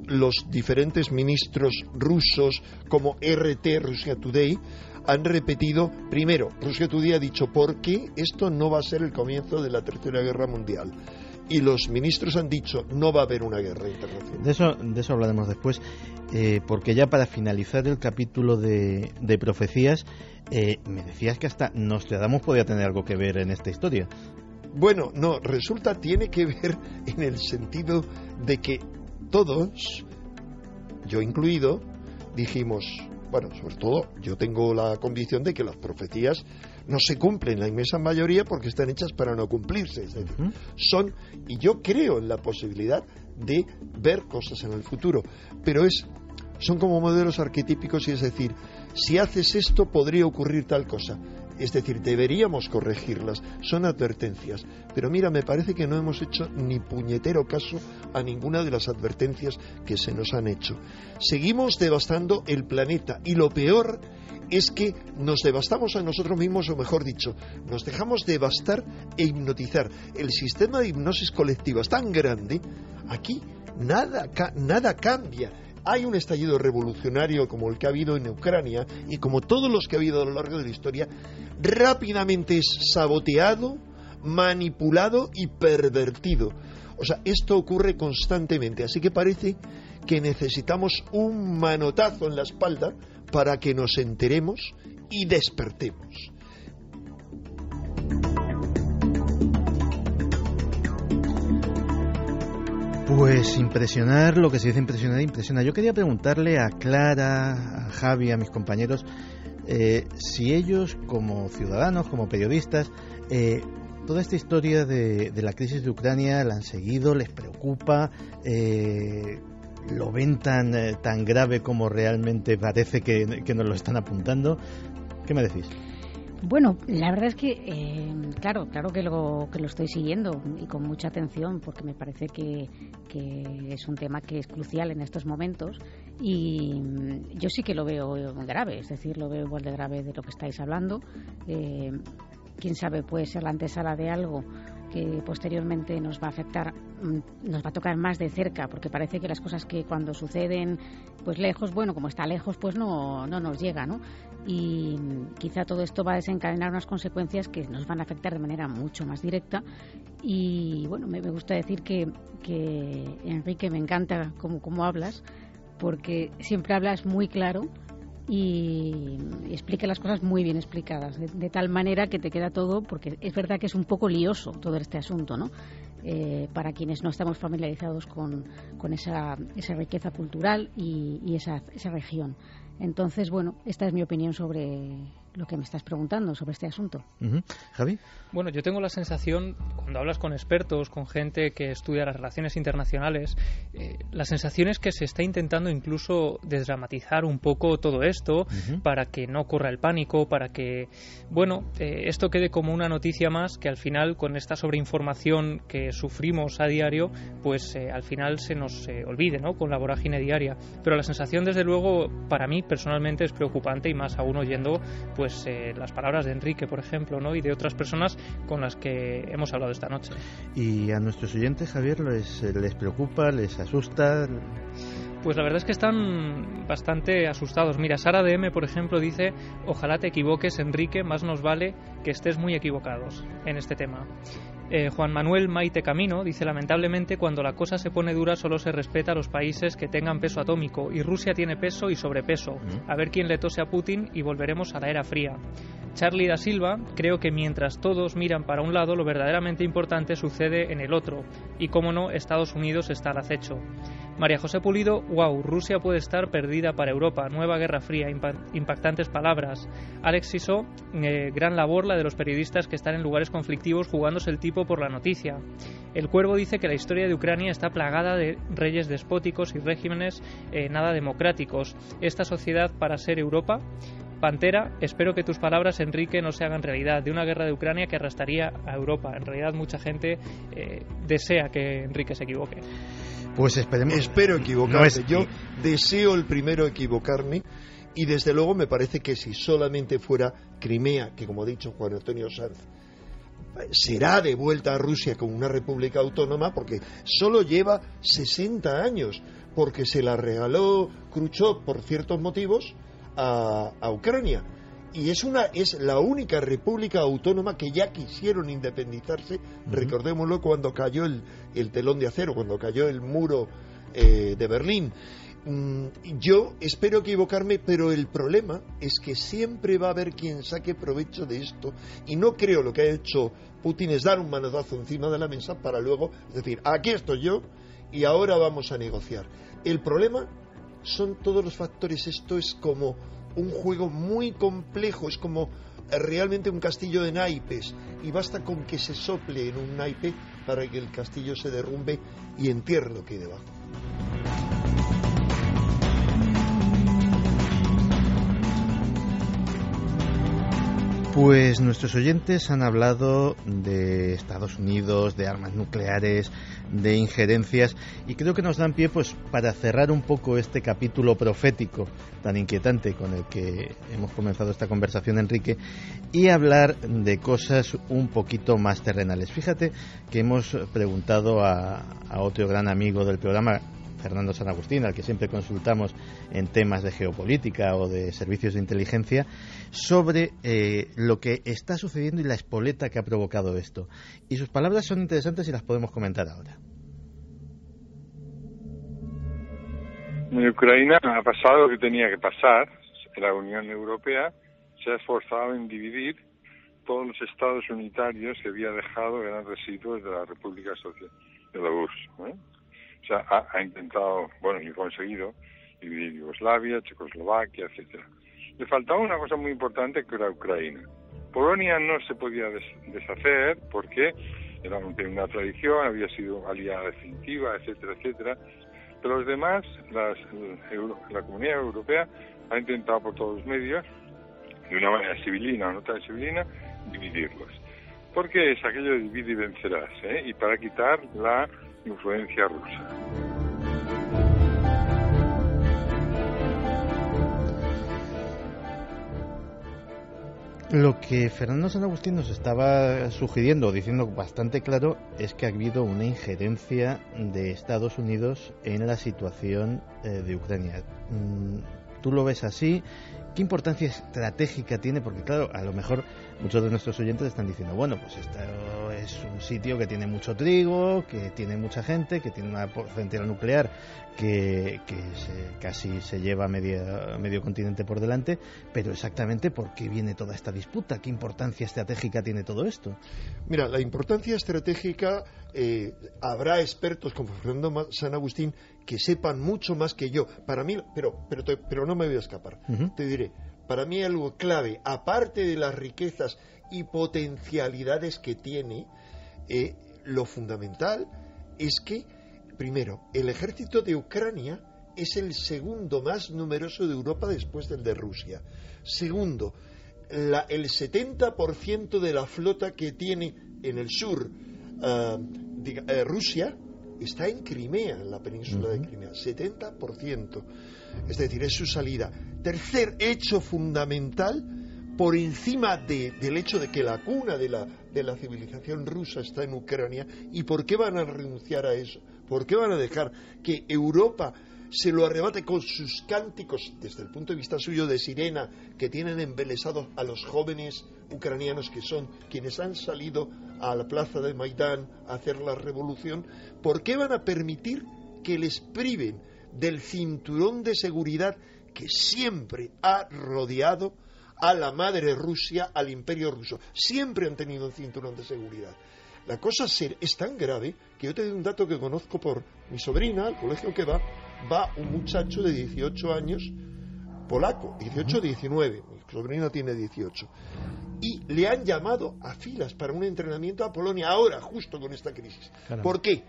los diferentes ministros rusos como RT, Russia Today, han repetido, primero, Russia Today ha dicho por qué esto no va a ser el comienzo de la Tercera Guerra Mundial. Y los ministros han dicho no va a haber una guerra internacional. De eso hablaremos después, porque ya para finalizar el capítulo de profecías, me decías que hasta Nostradamus podía tener algo que ver en esta historia. Bueno, no, resulta tiene que ver en el sentido de que todos, yo incluido, dijimos, bueno, sobre todo yo tengo la convicción de que las profecías no se cumplen la inmensa mayoría porque están hechas para no cumplirse, es decir, y yo creo en la posibilidad de ver cosas en el futuro, pero son como modelos arquetípicos, y es decir, si haces esto podría ocurrir tal cosa, es decir, deberíamos corregirlas, son advertencias, pero mira, me parece que no hemos hecho ni puñetero caso a ninguna de las advertencias que se nos han hecho. Seguimos devastando el planeta, y lo peor es que nos devastamos a nosotros mismos, o mejor dicho, nos dejamos devastar e hipnotizar. El sistema de hipnosis colectiva es tan grande, aquí nada cambia. Hay un estallido revolucionario como el que ha habido en Ucrania, y como todos los que ha habido a lo largo de la historia, rápidamente es saboteado, manipulado y pervertido. O sea, esto ocurre constantemente, así que parece que necesitamos un manotazo en la espalda para que nos enteremos y despertemos. Pues impresionar, lo que se dice impresionar, impresiona. Yo quería preguntarle a Clara, a Javi, a mis compañeros, si ellos, como ciudadanos, como periodistas, toda esta historia de la crisis de Ucrania la han seguido, les preocupa, lo ven tan grave como realmente parece que nos lo están apuntando. ¿Qué me decís? Bueno, la verdad es que, claro que lo estoy siguiendo y con mucha atención, porque me parece que es un tema que es crucial en estos momentos, y yo sí que lo veo grave, es decir, lo veo igual de grave de lo que estáis hablando. Quién sabe, puede ser la antesala de algo que posteriormente nos va a afectar, nos va a tocar más de cerca, porque parece que las cosas que cuando suceden pues lejos, bueno, como está lejos, pues no nos llega, ¿no? Y quizá todo esto va a desencadenar unas consecuencias que nos van a afectar de manera mucho más directa. Y bueno, me gusta decir que Enrique, me encanta cómo hablas, porque siempre hablas muy claro y explica las cosas muy bien explicadas, de tal manera que te queda todo, porque es verdad que es un poco lioso todo este asunto, ¿no? Para quienes no estamos familiarizados con esa riqueza cultural y esa región. Entonces, bueno, esta es mi opinión sobre lo que me estás preguntando, sobre este asunto. ¿Javi? Bueno, yo tengo la sensación, cuando hablas con expertos, con gente que estudia las relaciones internacionales, la sensación es que se está intentando incluso desdramatizar un poco todo esto, para que no ocurra el pánico, para que, bueno, esto quede como una noticia más que al final, con esta sobreinformación que sufrimos a diario, pues al final se nos olvide, ¿no?, con la vorágine diaria. Pero la sensación, desde luego, para mí personalmente es preocupante, y más aún oyendo pues las palabras de Enrique, por ejemplo, ¿no?, y de otras personas con las que hemos hablado esta noche. ¿Y a nuestros oyentes, Javier, les preocupa, les asusta? Pues la verdad es que están bastante asustados. Mira, Sara DM, por ejemplo, dice: ojalá te equivoques, Enrique, más nos vale que estés muy equivocados en este tema. Juan Manuel Maite Camino dice: lamentablemente, cuando la cosa se pone dura solo se respeta a los países que tengan peso atómico, y Rusia tiene peso y sobrepeso. A ver quién le tose a Putin y volveremos a la era fría. Charlie da Silva: creo que mientras todos miran para un lado, lo verdaderamente importante sucede en el otro, y cómo no, Estados Unidos está al acecho. María José Pulido: wow, Rusia puede estar perdida para Europa, nueva guerra fría, impactantes palabras. Alex Sisó: gran labor la de los periodistas que están en lugares conflictivos jugándose el tipo por la noticia. El Cuervo dice que la historia de Ucrania está plagada de reyes despóticos y regímenes nada democráticos. ¿Esta sociedad para ser Europa? Pantera: espero que tus palabras, Enrique, no se hagan realidad, de una guerra de Ucrania que arrastraría a Europa. En realidad mucha gente desea que Enrique se equivoque. Pues esperemos. Espero equivocarme. Yo deseo el primero equivocarme, Y desde luego me parece que si solamente fuera Crimea, que como ha dicho Juan Antonio Sanz, será devuelta a Rusia como una república autónoma, porque solo lleva 60 años, porque se la regaló Khrushchev por ciertos motivos a Ucrania. Y es la única república autónoma que ya quisieron independizarse. Recordémoslo cuando cayó el telón de acero, cuando cayó el muro de Berlín. Yo espero equivocarme, pero el problema es que siempre va a haber quien saque provecho de esto, y no creo lo que ha hecho Putin es dar un manotazo encima de la mesa para luego decir, aquí estoy yo y ahora vamos a negociar. El problema son todos los factores. Esto es como un juego muy complejo, es como realmente un castillo de naipes, y basta con que se sople en un naipe para que el castillo se derrumbe y entierre lo que hay debajo. Pues nuestros oyentes han hablado de Estados Unidos, de armas nucleares, de injerencias, y creo que nos dan pie pues para cerrar un poco este capítulo profético tan inquietante con el que hemos comenzado esta conversación, Enrique, y hablar de cosas un poquito más terrenales. Fíjate que hemos preguntado a otro gran amigo del programa, Fernando San Agustín, al que siempre consultamos en temas de geopolítica o de servicios de inteligencia, sobre lo que está sucediendo y la espoleta que ha provocado esto. Y sus palabras son interesantes y las podemos comentar ahora. En Ucrania ha pasado lo que tenía que pasar. La Unión Europea se ha esforzado en dividir todos los estados unitarios que había dejado, eran residuos de la República Social de la URSS, O sea, ha intentado, y conseguido dividir Yugoslavia, Checoslovaquia, etcétera. Le faltaba una cosa muy importante, que era Ucrania. Polonia no se podía deshacer porque era una tradición, había sido aliada definitiva, etcétera, etcétera. Pero los demás, la Comunidad Europea ha intentado por todos los medios, de una manera civilina o no tan civilina, dividirlos. Porque es aquello de divide y vencerás, y para quitar la influencia rusa. Lo que Fernando San Agustín nos estaba sugiriendo, diciendo bastante claro, es que ha habido una injerencia de Estados Unidos en la situación de Ucrania. ¿Tú lo ves así? ¿Qué importancia estratégica tiene? Porque claro, a lo mejor muchos de nuestros oyentes están diciendo, pues esto es un sitio que tiene mucho trigo, que tiene mucha gente, que tiene una central nuclear que casi se lleva medio continente por delante, pero exactamente ¿por qué viene toda esta disputa? ¿Qué importancia estratégica tiene todo esto? Mira, la importancia estratégica, habrá expertos como Fernando San Agustín que sepan mucho más que yo. Para mí, pero no me voy a escapar. Te diré, para mí algo clave, aparte de las riquezas y potencialidades que tiene, lo fundamental es que, primero, el ejército de Ucrania es el segundo más numeroso de Europa después del de Rusia. Segundo, el 70% de la flota que tiene en el sur Rusia está en Crimea, en la península de Crimea, 70%. Es decir, es su salida. Tercer hecho fundamental, por encima del hecho de que la cuna de la civilización rusa está en Ucrania. ¿Y por qué van a renunciar a eso? ¿Por qué van a dejar que Europa se lo arrebate con sus cánticos, desde el punto de vista suyo, de sirena, que tienen embelesados a los jóvenes ucranianos, que son quienes han salido a la plaza de Maidán a hacer la revolución? ¿Por qué van a permitir que les priven del cinturón de seguridad que siempre ha rodeado a la madre Rusia, al imperio ruso? Siempre han tenido un cinturón de seguridad. La cosa es tan grave que yo te doy un dato que conozco por mi sobrina, al colegio que va un muchacho de 18 años, polaco, 18-19, mi sobrina tiene 18, y le han llamado a filas para un entrenamiento a Polonia ahora, justo con esta crisis. Caramba. ¿Por qué?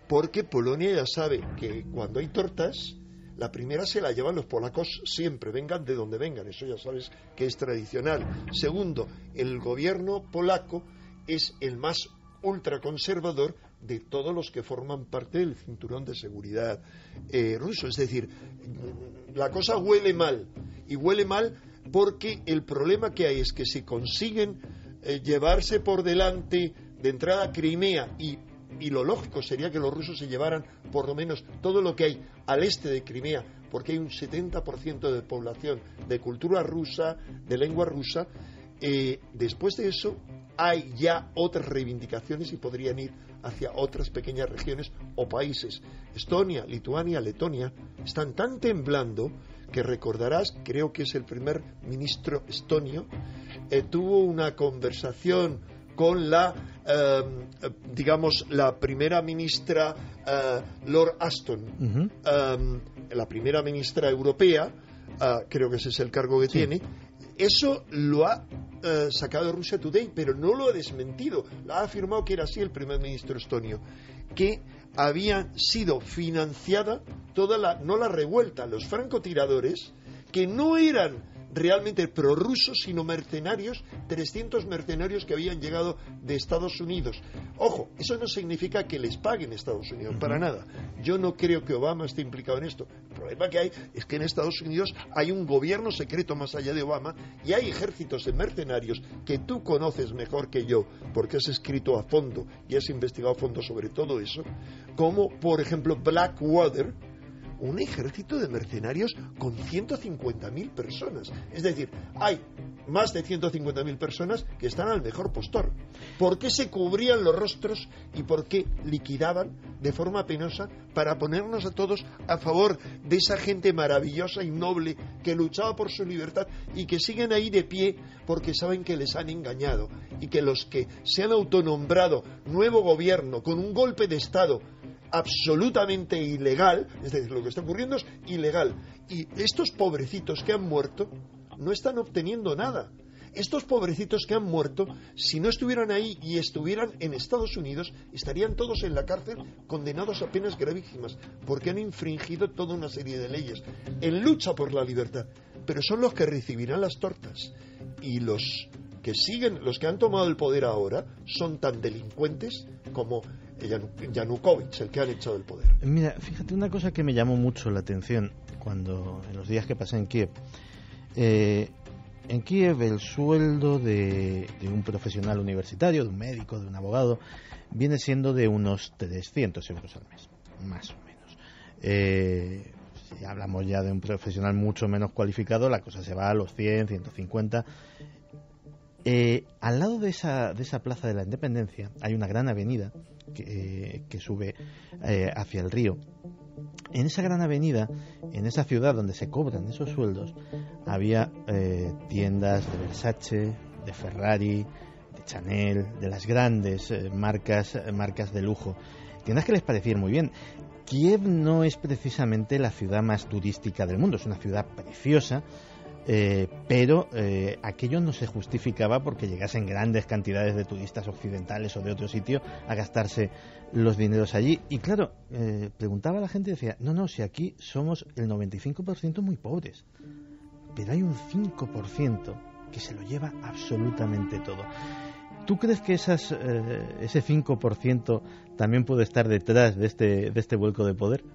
Porque Polonia ya sabe que cuando hay tortas, la primera se la llevan los polacos siempre, vengan de donde vengan, eso ya sabes que es tradicional. Segundo, el gobierno polaco es el más ultraconservador de todos los que forman parte del cinturón de seguridad ruso. Es decir, la cosa huele mal, y huele mal porque el problema que hay es que si consiguen llevarse por delante de entrada Crimea, y lo lógico sería que los rusos se llevaran por lo menos todo lo que hay al este de Crimea, porque hay un 70% de población de cultura rusa, de lengua rusa. Después de eso hay ya otras reivindicaciones y podrían ir hacia otras pequeñas regiones o países. Estonia, Lituania, Letonia están tan temblando que recordarás, creo que es el primer ministro estonio, tuvo una conversación con la primera ministra Lord Ashton, la primera ministra europea, creo que ese es el cargo que tiene. Eso lo ha sacado Russia Today, pero no lo ha desmentido. Ha afirmado que era así el primer ministro estonio, que había sido financiada no la revuelta, los francotiradores, que no eran realmente prorrusos, sino mercenarios, 300 mercenarios que habían llegado de Estados Unidos. Ojo, eso no significa que les paguen Estados Unidos, para nada. Yo no creo que Obama esté implicado en esto. El problema que hay es que en Estados Unidos hay un gobierno secreto más allá de Obama, y hay ejércitos de mercenarios que tú conoces mejor que yo, porque has escrito a fondo y has investigado a fondo sobre todo eso, como por ejemplo Blackwater, un ejército de mercenarios con 150.000 personas. Es decir, hay más de 150.000 personas que están al mejor postor. ¿Por qué se cubrían los rostros y por qué liquidaban de forma penosa para ponernos a todos a favor de esa gente maravillosa y noble que luchaba por su libertad y que siguen ahí de pie porque saben que les han engañado, y que los que se han autonombrado nuevo gobierno con un golpe de Estado absolutamente ilegal, es decir, lo que está ocurriendo es ilegal, y estos pobrecitos que han muerto no están obteniendo nada. Estos pobrecitos que han muerto, si no estuvieran ahí y estuvieran en Estados Unidos, estarían todos en la cárcel condenados a penas gravísimas, porque han infringido toda una serie de leyes en lucha por la libertad. Pero son los que recibirán las tortas, y los que siguen, los que han tomado el poder ahora, son tan delincuentes como Yanukovych, el que han echado del poder. Mira, fíjate una cosa que me llamó mucho la atención en los días que pasé en Kiev. En Kiev el sueldo de un profesional universitario, de un médico, de un abogado, viene siendo de unos 300 euros al mes, más o menos. Si hablamos ya de un profesional mucho menos cualificado, la cosa se va a los 100, 150. Al lado de esa Plaza de la Independencia hay una gran avenida que sube hacia el río. En esa gran avenida, en esa ciudad donde se cobran esos sueldos, había tiendas de Versace, de Ferrari, de Chanel, de las grandes marcas de lujo. Tiendas que les parecían muy bien. Kiev no es precisamente la ciudad más turística del mundo, es una ciudad preciosa, pero aquello no se justificaba porque llegasen grandes cantidades de turistas occidentales o de otro sitio a gastarse los dineros allí. Y claro, preguntaba a la gente y decía, no, si aquí somos el 95% muy pobres, pero hay un 5% que se lo lleva absolutamente todo. ¿Tú crees que ese 5% también puede estar detrás de este vuelco de poder?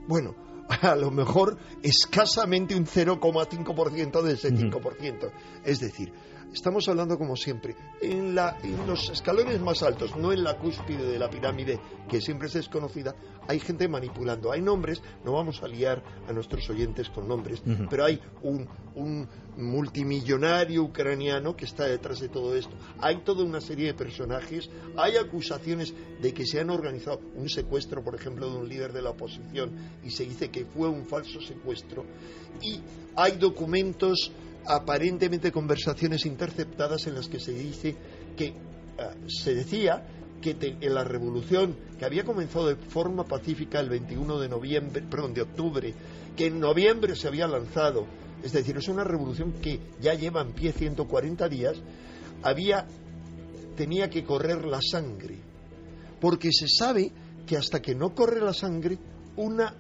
Bueno, a lo mejor escasamente un 0,5% de ese 5%. Es decir, estamos hablando, como siempre, en los escalones más altos, no en la cúspide de la pirámide, que siempre es desconocida. Hay gente manipulando, hay nombres, no vamos a liar a nuestros oyentes con nombres, pero hay un multimillonario ucraniano que está detrás de todo esto. Hay toda una serie de personajes, hay acusaciones de que se han organizado un secuestro, por ejemplo, de un líder de la oposición, y se dice que fue un falso secuestro, y hay documentos, aparentemente conversaciones interceptadas, en las que se dice que se decía que en la revolución que había comenzado de forma pacífica el 21 de octubre, que en noviembre se había lanzado, es decir, es una revolución que ya lleva en pie 140 días, tenía que correr la sangre, porque se sabe que hasta que no corre la sangre, una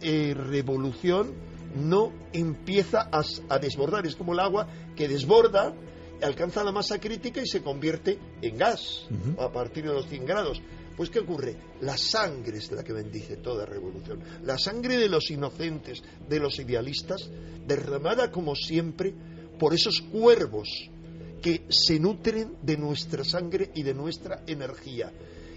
revolución no empieza a desbordar. Es como el agua que desborda, alcanza la masa crítica y se convierte en gas a partir de los 100 grados. Pues ¿qué ocurre? La sangre es la que bendice toda revolución. La sangre de los inocentes, de los idealistas, derramada como siempre por esos cuervos que se nutren de nuestra sangre y de nuestra energía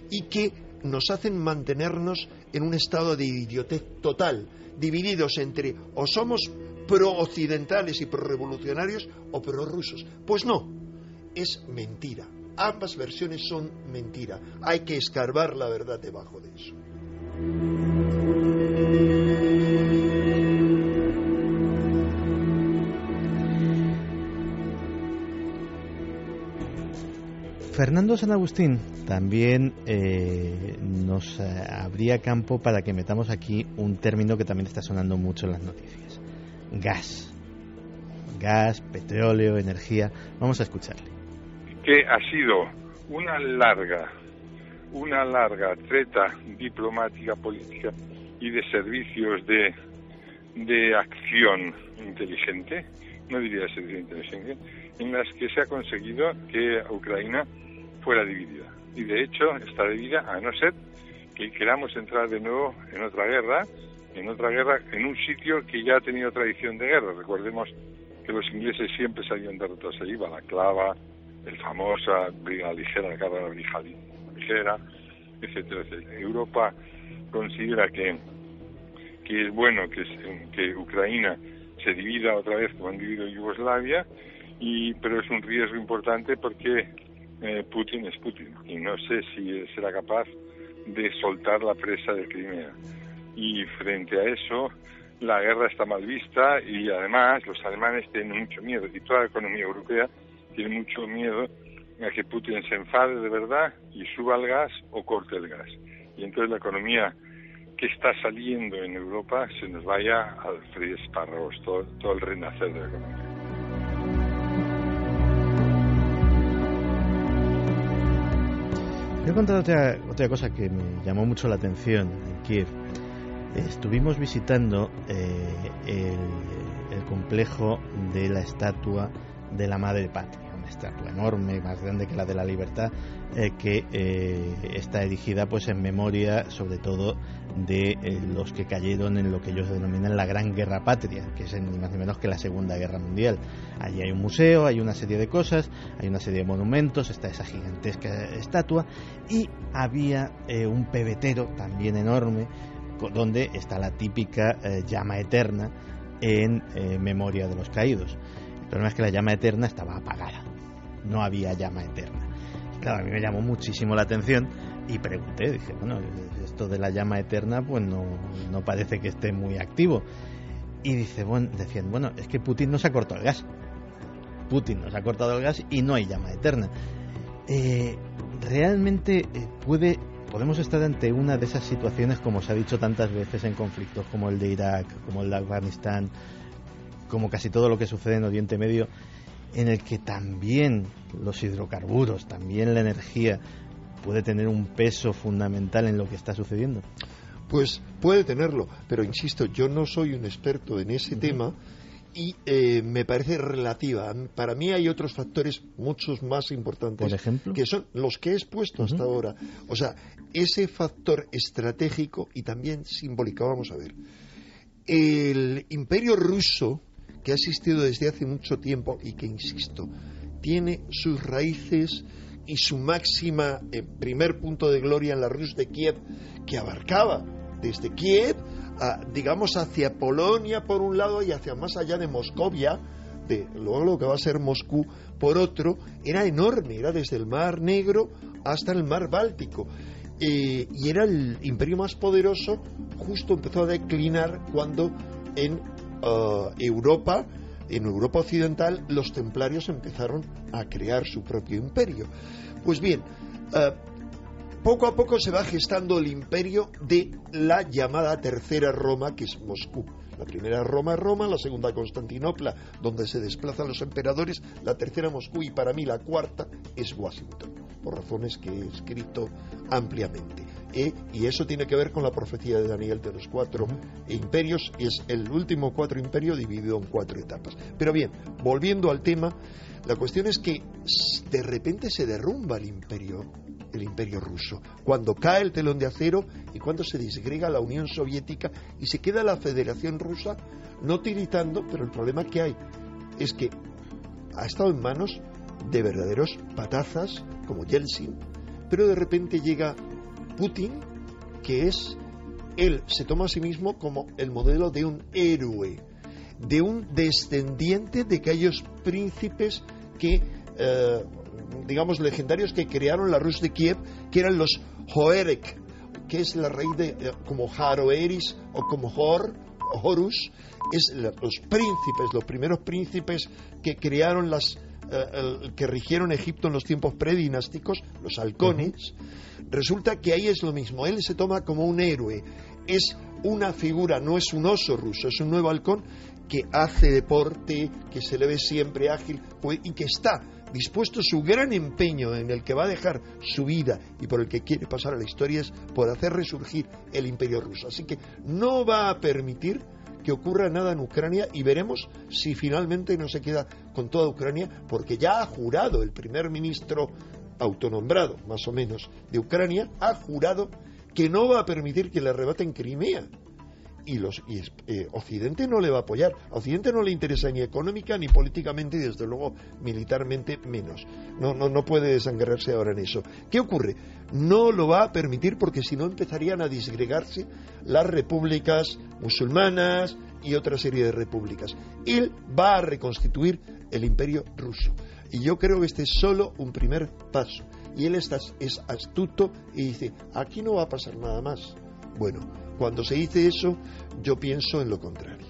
y que nos hacen mantenernos en un estado de idiotez total, divididos entre o somos pro-occidentales y pro-revolucionarios o pro-rusos. Pues no, es mentira. Ambas versiones son mentira. Hay que escarbar la verdad debajo de eso. Fernando San Agustín también nos abría campo para que metamos aquí un término que también está sonando mucho en las noticias. Gas, petróleo, energía. Vamos a escucharle. Que ha sido una larga treta diplomática, política y de servicios de acción inteligente, no diría servicio inteligente, en las que se ha conseguido que Ucrania fuera dividida. Y de hecho está dividida, a no ser que queramos entrar de nuevo en otra guerra, en un sitio que ya ha tenido tradición de guerra. Recordemos que los ingleses siempre salían derrotados allí, Balaclava, el famosa Brigada Ligera, la guerra de la Brigada Ligera, etcétera, etcétera. Europa considera que es bueno que Ucrania se divida otra vez como han dividido Yugoslavia, pero es un riesgo importante porque Putin es Putin y no sé si será capaz de soltar la presa de Crimea. Y frente a eso, la guerra está mal vista y además los alemanes tienen mucho miedo y toda la economía europea tiene mucho miedo a que Putin se enfade de verdad y suba el gas o corte el gas. Y entonces la economía que está saliendo en Europa se nos vaya al frío espárragos, todo el renacer de la economía. Voy a contar otra cosa que me llamó mucho la atención en Kiev. Estuvimos visitando el complejo de la estatua de la Madre Patria, una estatua enorme, más grande que la de la Libertad, que está erigida pues en memoria sobre todo de los que cayeron en lo que ellos denominan la Gran Guerra Patria, que es ni más ni menos que la Segunda Guerra Mundial. Allí hay un museo, hay una serie de cosas, hay una serie de monumentos, está esa gigantesca estatua y había un pebetero también enorme donde está la típica llama eterna en memoria de los caídos. El problema es que la llama eterna estaba apagada, no había llama eterna. Y claro, a mí me llamó muchísimo la atención y pregunté, dije, bueno, esto de la llama eterna pues no parece que esté muy activo. Y decían, bueno, es que Putin nos ha cortado el gas. Putin nos ha cortado el gas y no hay llama eterna. Realmente podemos estar ante una de esas situaciones, como se ha dicho tantas veces en conflictos como el de Irak, como el de Afganistán, como casi todo lo que sucede en Oriente Medio, en el que también los hidrocarburos, también la energía puede tener un peso fundamental en lo que está sucediendo. Pues puede tenerlo, pero insisto, yo no soy un experto en ese tema y me parece relativa. Para mí hay otros factores muchos más importantes, ¿por ejemplo? Que son los que he expuesto hasta ahora. O sea, ese factor estratégico y también simbólico. Vamos a ver. El imperio ruso, que ha existido desde hace mucho tiempo y que, insisto, tiene sus raíces y su máxima primer punto de gloria en la Rus de Kiev, que abarcaba desde Kiev digamos hacia Polonia por un lado y hacia más allá de Moscovia, luego lo que va a ser Moscú por otro, era enorme, era desde el Mar Negro hasta el Mar Báltico, y era el imperio más poderoso. Justo empezó a declinar cuando en Europa occidental los templarios empezaron a crear su propio imperio. Pues bien, poco a poco se va gestando el imperio de la llamada Tercera Roma, que es Moscú. La primera Roma, la segunda Constantinopla, donde se desplazan los emperadores, la tercera Moscú y para mí la cuarta es Washington, por razones que he escrito ampliamente. Y eso tiene que ver con la profecía de Daniel de los 4 imperios, y es el último 4 imperio dividido en 4 etapas. Pero bien, volviendo al tema, la cuestión es que de repente se derrumba el imperio el Imperio ruso, cuando cae el telón de acero y cuando se disgrega la Unión Soviética y se queda la Federación Rusa no tiritando, pero el problema que hay es que ha estado en manos de verdaderos patazas como Yeltsin, pero de repente llega Putin, que él se toma a sí mismo como el modelo de un héroe, de un descendiente de aquellos príncipes que, digamos, legendarios que crearon la Rus de Kiev, que eran los Hoerek, que es la raíz de, como Haroeris o como Horus, los príncipes, los primeros príncipes que crearon que rigieron Egipto en los tiempos predinásticos, los halcones. Resulta que ahí es lo mismo, él se toma como un héroe, es una figura, no es un oso ruso, es un nuevo halcón que hace deporte, que se le ve siempre ágil y que está dispuesto, su gran empeño en el que va a dejar su vida y por el que quiere pasar a la historia es por hacer resurgir el Imperio ruso. Así que no va a permitir que ocurra nada en Ucrania y veremos si finalmente no se queda con toda Ucrania, porque ya ha jurado el primer ministro autonombrado, más o menos, de Ucrania, ha jurado que no va a permitir que le arrebaten Crimea. Y Occidente no le va a apoyar. A Occidente no le interesa ni económica ni políticamente y desde luego militarmente menos. No puede desangrarse ahora en eso. ¿Qué ocurre? No lo va a permitir porque si no empezarían a disgregarse las repúblicas musulmanas y otra serie de repúblicas. Él va a reconstituir el Imperio ruso. Y yo creo que este es solo un primer paso. Y él es astuto y dice, aquí no va a pasar nada más. Bueno, cuando se dice eso, yo pienso en lo contrario.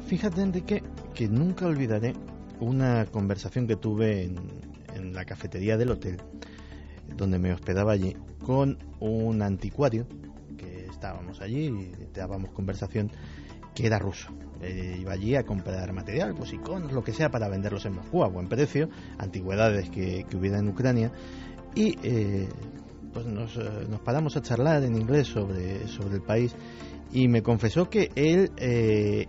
Fíjate, Enrique, que nunca olvidaré una conversación que tuve en la cafetería del hotel, donde me hospedaba allí, con un anticuario, que estábamos allí y dábamos conversación, que era ruso. Iba allí a comprar material, pues iconos, lo que sea, para venderlos en Moscú a buen precio, antigüedades que hubiera en Ucrania, y pues nos paramos a charlar en inglés sobre el país, y me confesó que él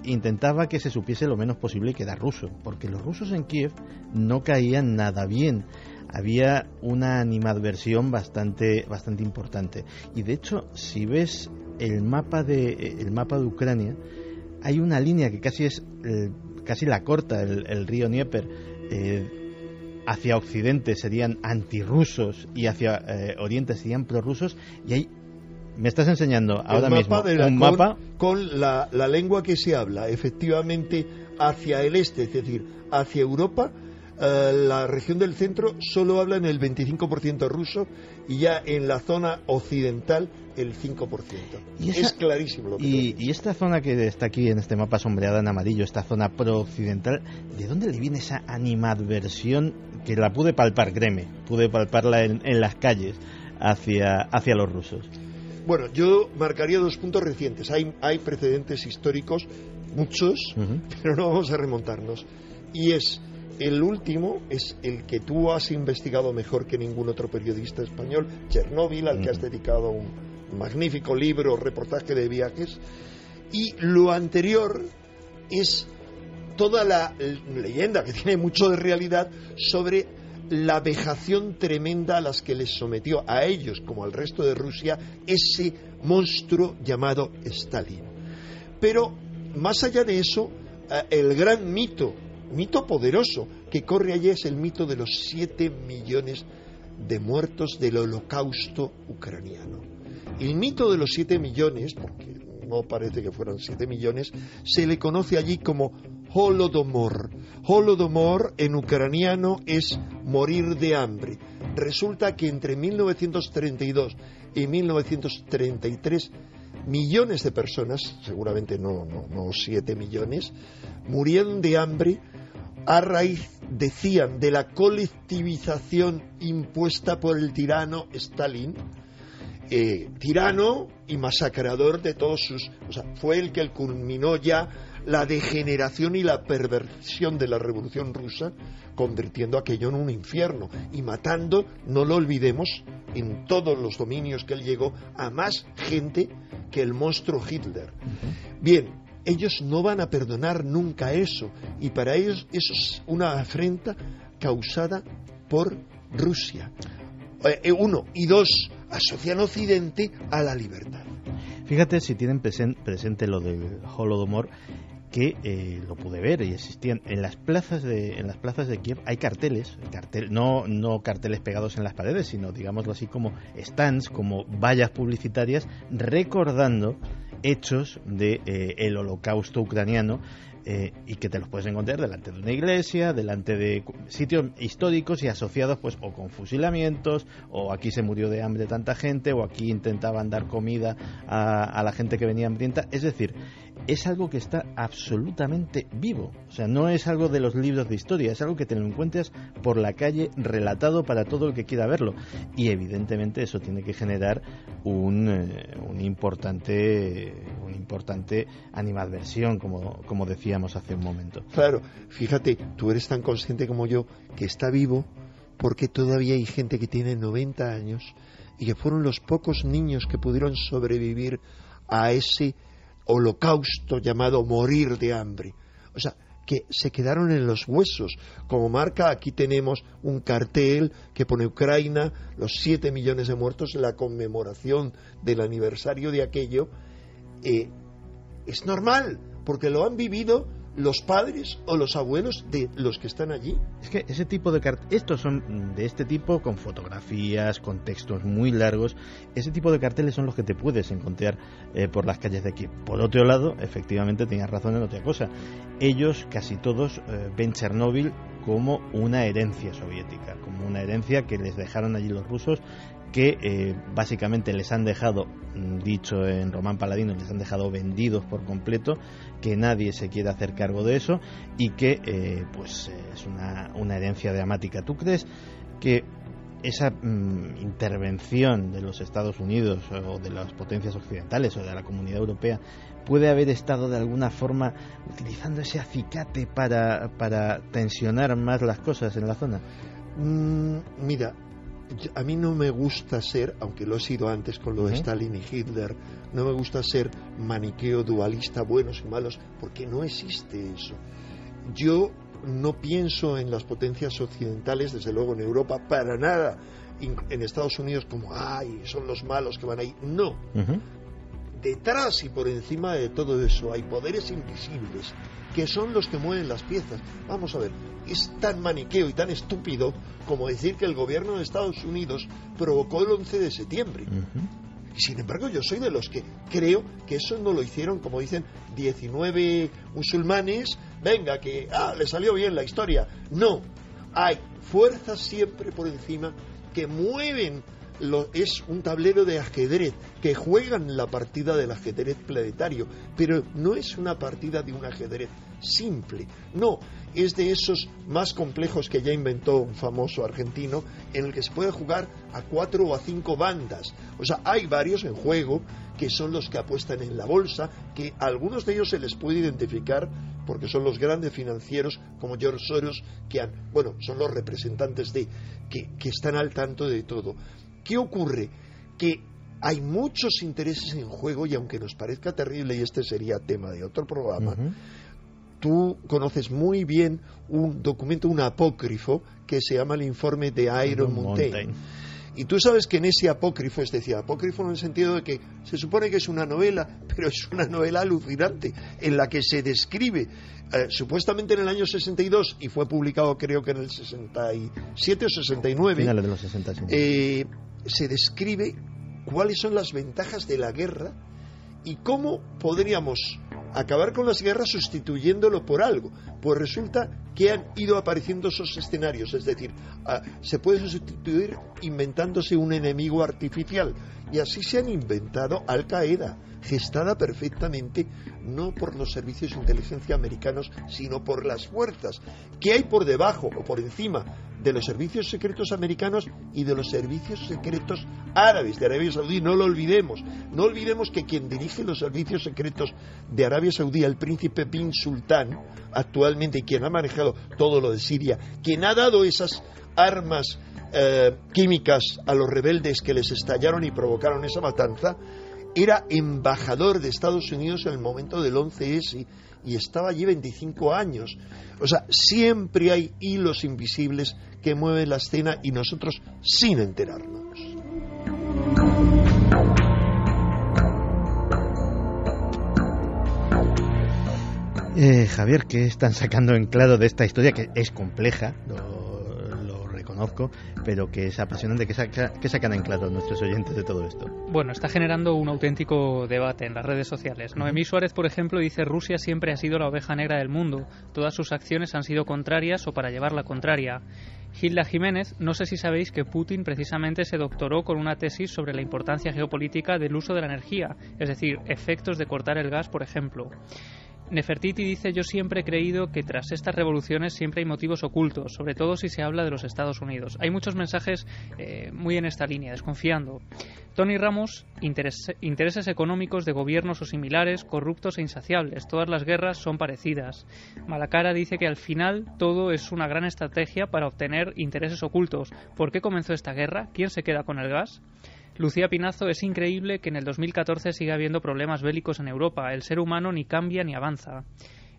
intentaba que se supiese lo menos posible que era ruso, porque los rusos en Kiev no caían nada bien. Había una animadversión bastante importante, y de hecho, si ves el mapa de Ucrania, hay una línea que casi la corta el río Dnieper. Hacia occidente serían antirrusos y hacia oriente serían prorrusos, y ahí me estás enseñando ahora mismo un mapa con la lengua que se habla efectivamente hacia el este, es decir, hacia Europa. La región del centro solo hablan el 25% ruso y ya en la zona occidental el 5%. Es clarísimo lo que y esta zona que está aquí en este mapa sombreada en amarillo, esta zona pro-occidental, ¿de dónde le viene esa animadversión que la pude palpar, créeme? Pude palparla en las calles hacia los rusos. Bueno, yo marcaría 2 puntos recientes. Hay precedentes históricos, muchos, pero no vamos a remontarnos. Y el último es el que tú has investigado mejor que ningún otro periodista español, Chernóbil, al que has dedicado un magnífico libro, reportaje de viajes. Y lo anterior es toda la leyenda, que tiene mucho de realidad, sobre la vejación tremenda a las que les sometió a ellos, como al resto de Rusia, ese monstruo llamado Stalin. Pero, más allá de eso, el gran mito poderoso que corre allí es el mito de los 7 millones de muertos del holocausto ucraniano. El mito de los 7 millones, porque no parece que fueran 7 millones, se le conoce allí como Holodomor. Holodomor en ucraniano es morir de hambre. Resulta que entre 1932 y 1933 millones de personas, seguramente no 7 millones, murieron de hambre a raíz, decían, de la colectivización impuesta por el tirano Stalin, tirano y masacrador de todos sus... O sea, fue el que culminó ya la degeneración y la perversión de la Revolución Rusa, convirtiendo aquello en un infierno y matando, no lo olvidemos, en todos los dominios que él llegó, a más gente que el monstruo Hitler. Bien, ellos no van a perdonar nunca eso, y para ellos eso es una afrenta causada por Rusia. uno, y dos, asocian Occidente a la libertad. Fíjate si tienen presente lo del Holodomor, que lo pude ver y existían en las plazas de Kiev. Hay carteles, no carteles pegados en las paredes, sino digámoslo así como stands, como vallas publicitarias recordando hechos de el holocausto ucraniano, y que te los puedes encontrar delante de una iglesia, delante de sitios históricos y asociados pues o con fusilamientos, o aquí se murió de hambre tanta gente, o aquí intentaban dar comida a la gente que venía hambrienta. Es decir, es algo que está absolutamente vivo. O sea, no es algo de los libros de historia, es algo que te lo encuentras por la calle relatado para todo el que quiera verlo. Y evidentemente eso tiene que generar un importante animadversión, como decíamos hace un momento. Claro, fíjate, tú eres tan consciente como yo que está vivo porque todavía hay gente que tiene 90 años y que fueron los pocos niños que pudieron sobrevivir a ese holocausto llamado morir de hambre. O sea, que se quedaron en los huesos. Como marca, aquí tenemos un cartel que pone Ucrania, los 7 millones de muertos, la conmemoración del aniversario de aquello. Es normal, porque lo han vivido los padres o los abuelos de los que están allí. Es que ese tipo de estos son de este tipo, con fotografías, con textos muy largos. Ese tipo de carteles son los que te puedes encontrar por las calles de aquí. Por otro lado, efectivamente tenías razón en otra cosa. Ellos, casi todos, ven Chernóbil como una herencia soviética, como una herencia que les dejaron allí los rusos, que básicamente les han dejado, dicho en Román Paladino, les han dejado vendidos por completo, que nadie se quiere hacer cargo de eso, y que pues es una herencia dramática. ¿Tú crees que esa intervención de los Estados Unidos o de las potencias occidentales o de la Comunidad Europea puede haber estado de alguna forma utilizando ese acicate para tensionar más las cosas en la zona? Mira, a mí no me gusta ser, aunque lo he sido antes con lo de Stalin y Hitler, no me gusta ser maniqueo dualista, buenos y malos, porque no existe eso. Yo no pienso en las potencias occidentales, desde luego en Europa, para nada, en Estados Unidos como, ay, son los malos que van ahí. No. Detrás y por encima de todo eso hay poderes invisibles que son los que mueven las piezas. Vamos a ver, es tan maniqueo y tan estúpido como decir que el gobierno de Estados Unidos provocó el 11 de septiembre. Y sin embargo yo soy de los que creo que eso no lo hicieron, como dicen, 19 musulmanes, venga, que le salió bien la historia. No, hay fuerzas siempre por encima que mueven. Es un tablero de ajedrez, que juegan la partida del ajedrez planetario, pero no es una partida de un ajedrez simple, no, es de esos más complejos que ya inventó un famoso argentino, en el que se puede jugar a 4 o a 5 bandas. O sea, hay varios en juego que son los que apuestan en la bolsa, que a algunos de ellos se les puede identificar porque son los grandes financieros como George Soros, son los representantes que están al tanto de todo. ¿Qué ocurre? Que hay muchos intereses en juego, y aunque nos parezca terrible, y este sería tema de otro programa, tú conoces muy bien un documento, un apócrifo, que se llama el informe de Iron Mountain. Y tú sabes que en ese apócrifo, es decir, apócrifo en el sentido de que se supone que es una novela, pero es una novela alucinante, en la que se describe, supuestamente en el año 62, y fue publicado creo que en el 67 o 69, finales de los 60, se describe cuáles son las ventajas de la guerra y cómo podríamos acabar con las guerras sustituyéndolo por algo. Pues resulta que han ido apareciendo esos escenarios, es decir, se puede sustituir inventándose un enemigo artificial, y así se han inventado Al Qaeda, gestada perfectamente no por los servicios de inteligencia americanos, sino por las fuerzas que hay por debajo o por encima de los servicios secretos americanos y de los servicios secretos árabes, de Arabia Saudí. No lo olvidemos. No olvidemos que quien dirige los servicios secretos de Arabia Saudí, el príncipe bin Sultán, actualmente, y quien ha manejado todo lo de Siria, quien ha dado esas armas químicas a los rebeldes que les estallaron y provocaron esa matanza, era embajador de Estados Unidos en el momento del 11S y estaba allí 25 años. O sea, siempre hay hilos invisibles que mueven la escena y nosotros sin enterarnos. Javier, ¿qué están sacando en claro de esta historia que es compleja? Lo reconozco, pero que es apasionante. ¿Qué sacan en claro nuestros oyentes de todo esto? Bueno, está generando un auténtico debate en las redes sociales. Noemí Suárez, por ejemplo, dice: Rusia siempre ha sido la oveja negra del mundo. Todas sus acciones han sido contrarias o para llevar la contraria. Hilda Jiménez: no sé si sabéis que Putin precisamente se doctoró con una tesis sobre la importancia geopolítica del uso de la energía, es decir, efectos de cortar el gas, por ejemplo. Nefertiti dice: yo siempre he creído que tras estas revoluciones siempre hay motivos ocultos, sobre todo si se habla de los Estados Unidos. Hay muchos mensajes muy en esta línea, desconfiando. Tony Ramos: intereses económicos de gobiernos o similares, corruptos e insaciables. Todas las guerras son parecidas. Malacara dice que al final todo es una gran estrategia para obtener intereses ocultos. ¿Por qué comenzó esta guerra? ¿Quién se queda con el gas? Lucía Pinazo: es increíble que en el 2014 siga habiendo problemas bélicos en Europa. El ser humano ni cambia ni avanza.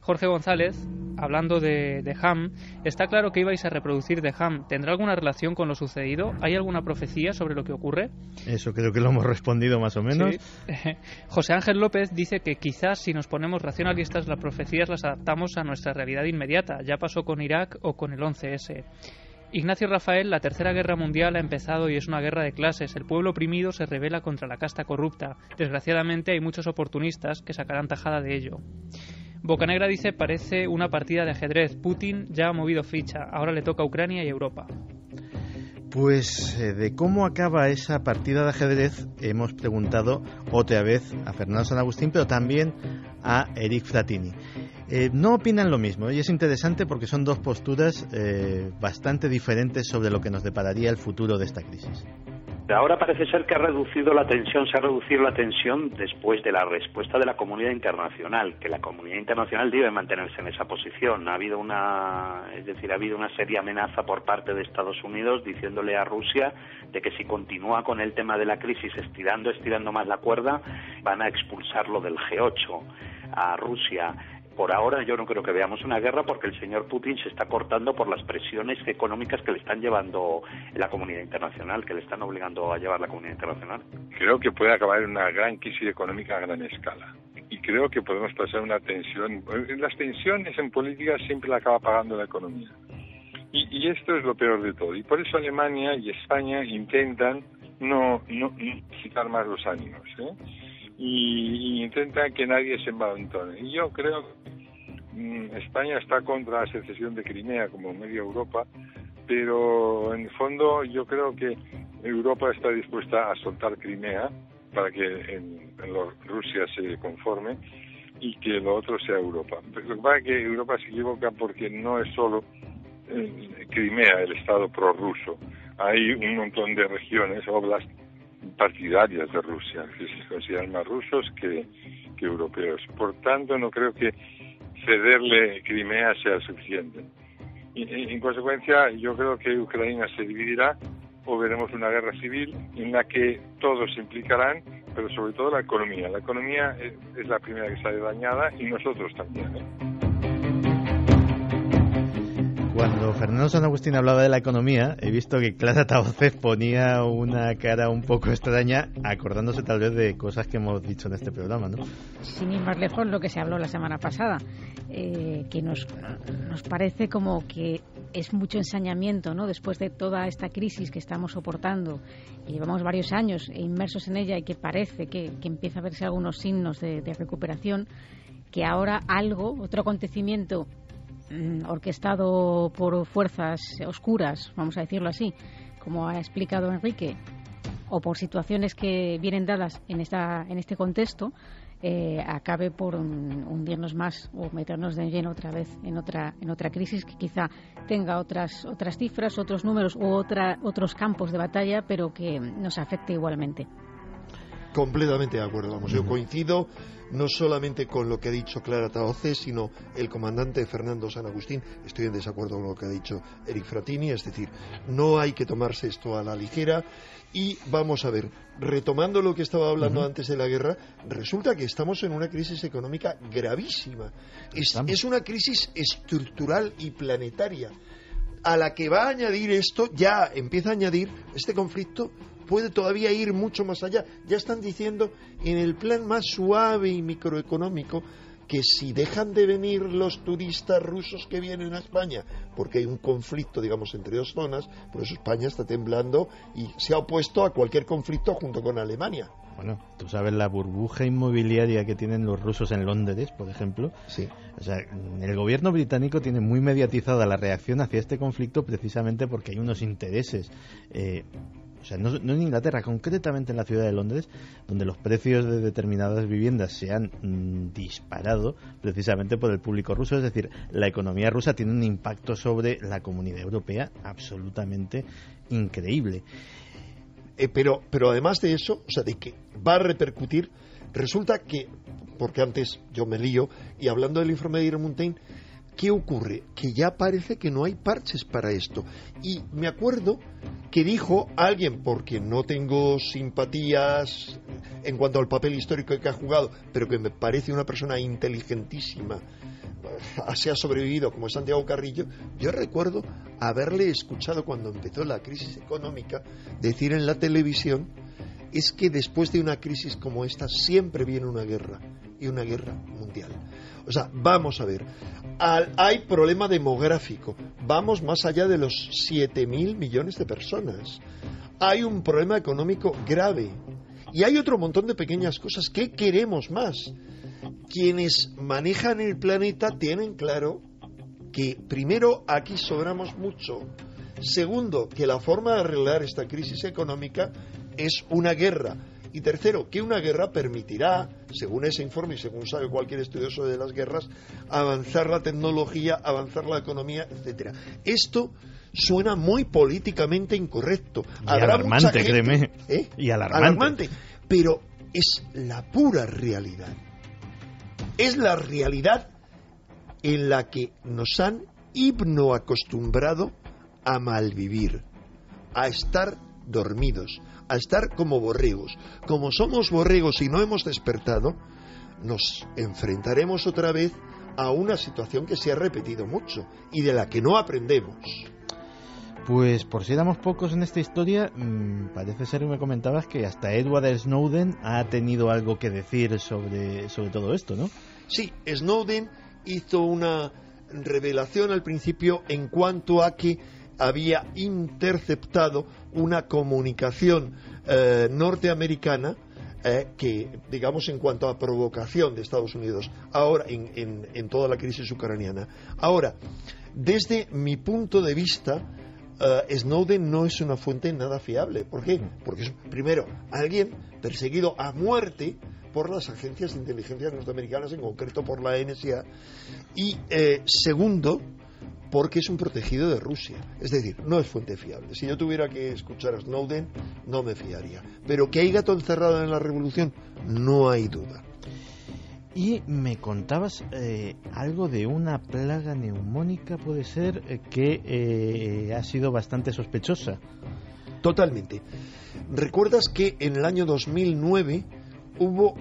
Jorge González, hablando de Ham: está claro que ibais a reproducir de Ham. ¿Tendrá alguna relación con lo sucedido? ¿Hay alguna profecía sobre lo que ocurre? Eso creo que lo hemos respondido más o menos. Sí. José Ángel López dice que quizás si nos ponemos racionalistas las profecías las adaptamos a nuestra realidad inmediata. Ya pasó con Irak o con el 11S. Ignacio Rafael: la Tercera Guerra Mundial ha empezado y es una guerra de clases. El pueblo oprimido se rebela contra la casta corrupta. Desgraciadamente hay muchos oportunistas que sacarán tajada de ello. Bocanegra dice: parece una partida de ajedrez. Putin ya ha movido ficha. Ahora le toca a Ucrania y Europa. Pues de cómo acaba esa partida de ajedrez hemos preguntado otra vez a Fernando San Agustín, pero también a Eric Frattini. No opinan lo mismo y es interesante porque son dos posturas bastante diferentes sobre lo que nos depararía el futuro de esta crisis. Ahora parece ser que se ha reducido la tensión después de la respuesta de la comunidad internacional, que la comunidad internacional debe mantenerse en esa posición. Ha habido una seria amenaza por parte de Estados Unidos diciéndole a Rusia de que si continúa con el tema de la crisis estirando más la cuerda, van a expulsarlo del G8 a Rusia. Por ahora yo no creo que veamos una guerra porque el señor Putin se está cortando por las presiones económicas que le están llevando la comunidad internacional, que le están obligando a llevar la comunidad internacional. Creo que puede acabar en una gran crisis económica a gran escala. Y creo que podemos pasar una tensión. Las tensiones en política siempre la acaba pagando la economía. Y esto es lo peor de todo. Y por eso Alemania y España intentan no quitar más los ánimos, y intentan que nadie se envalentone. Y yo creo que España está contra la secesión de Crimea, como media Europa, pero en el fondo yo creo que Europa está dispuesta a soltar Crimea para que Rusia se conforme y que lo otro sea Europa. Pero lo que pasa es que Europa se equivoca porque no es solo Crimea el estado prorruso. Hay un montón de regiones, oblast, partidarias de Rusia, que se consideran más rusos que europeos. Por tanto, no creo que cederle Crimea sea suficiente. Y en consecuencia, yo creo que Ucrania se dividirá o veremos una guerra civil en la que todos se implicarán, pero sobre todo la economía. La economía es la primera que sale dañada y nosotros también, Cuando Fernando San Agustín hablaba de la economía, he visto que Clara Taucez ponía una cara un poco extraña, acordándose tal vez de cosas que hemos dicho en este programa, ¿no? Sin ir más lejos, lo que se habló la semana pasada, que nos parece como que es mucho ensañamiento, ¿no? Después de toda esta crisis que estamos soportando, y llevamos varios años inmersos en ella y que parece que empieza a verse algunos signos de recuperación, que ahora otro acontecimiento orquestado por fuerzas oscuras, vamos a decirlo así, como ha explicado Enrique, o por situaciones que vienen dadas en este contexto, acabe por hundirnos más o meternos de lleno otra vez en otra crisis que quizá tenga otras cifras, otros números u otros campos de batalla, pero que nos afecte igualmente. Completamente de acuerdo, vamos. Yo coincido no solamente con lo que ha dicho Clara Tahoce, sino el comandante Fernando San Agustín. Estoy en desacuerdo con lo que ha dicho Eric Frattini, es decir, no hay que tomarse esto a la ligera. Y vamos a ver, retomando lo que estaba hablando antes de la guerra, resulta que estamos en una crisis económica gravísima. Es una crisis estructural y planetaria, a la que va a añadir esto, ya empieza a añadir este conflicto. Puede todavía ir mucho más allá. Ya están diciendo en el plan más suave y microeconómico que si dejan de venir los turistas rusos que vienen a España, porque hay un conflicto, digamos, entre dos zonas, por eso España está temblando y se ha opuesto a cualquier conflicto junto con Alemania. Bueno, tú sabes la burbuja inmobiliaria que tienen los rusos en Londres, por ejemplo. Sí. O sea, el gobierno británico tiene muy mediatizada la reacción hacia este conflicto precisamente porque hay unos intereses. O sea, no en Inglaterra, concretamente en la ciudad de Londres, donde los precios de determinadas viviendas se han disparado precisamente por el público ruso. Es decir, la economía rusa tiene un impacto sobre la comunidad europea absolutamente increíble. Pero además de eso, o sea, de que va a repercutir, resulta que, porque antes yo me lío, y hablando del informe de Irene Montaigne, ¿qué ocurre? Que ya parece que no hay parches para esto. Y me acuerdo que dijo alguien, porque no tengo simpatías en cuanto al papel histórico que ha jugado, pero que me parece una persona inteligentísima, se ha sobrevivido, como Santiago Carrillo. Yo recuerdo haberle escuchado cuando empezó la crisis económica decir en la televisión: es que después de una crisis como esta siempre viene una guerra, y una guerra mundial. O sea, vamos a ver, hay problema demográfico, vamos más allá de los 7.000 millones de personas, hay un problema económico grave, y hay otro montón de pequeñas cosas. ¿Qué queremos más? Quienes manejan el planeta tienen claro que, primero, aquí sobramos mucho, segundo, que la forma de arreglar esta crisis económica es una guerra, y tercero, que una guerra permitirá, según ese informe y según sabe cualquier estudioso de las guerras, avanzar la tecnología, avanzar la economía, etcétera. Esto suena muy políticamente incorrecto. Y alarmante, créeme. Y alarmante. Pero es la pura realidad. Es la realidad en la que nos han hipnoacostumbrado a malvivir, a estar dormidos, a estar como borregos. Como somos borregos y no hemos despertado, nos enfrentaremos otra vez a una situación que se ha repetido mucho y de la que no aprendemos. Pues por si éramos pocos en esta historia, parece ser que me comentabas que hasta Edward Snowden ha tenido algo que decir sobre todo esto, ¿no? Sí, Snowden hizo una revelación al principio en cuanto a que había interceptado una comunicación norteamericana que, digamos, en cuanto a provocación de Estados Unidos ahora en toda la crisis ucraniana. Ahora, desde mi punto de vista, Snowden no es una fuente nada fiable. ¿Por qué? Porque es, primero, alguien perseguido a muerte por las agencias de inteligencia norteamericanas, en concreto por la NSA, y segundo, porque es un protegido de Rusia. Es decir, no es fuente fiable. Si yo tuviera que escuchar a Snowden, no me fiaría. Pero que hay gato encerrado en la revolución, no hay duda. Y me contabas algo de una plaga neumónica, puede ser, que ha sido bastante sospechosa. Totalmente. ¿Recuerdas que en el año 2009 hubo,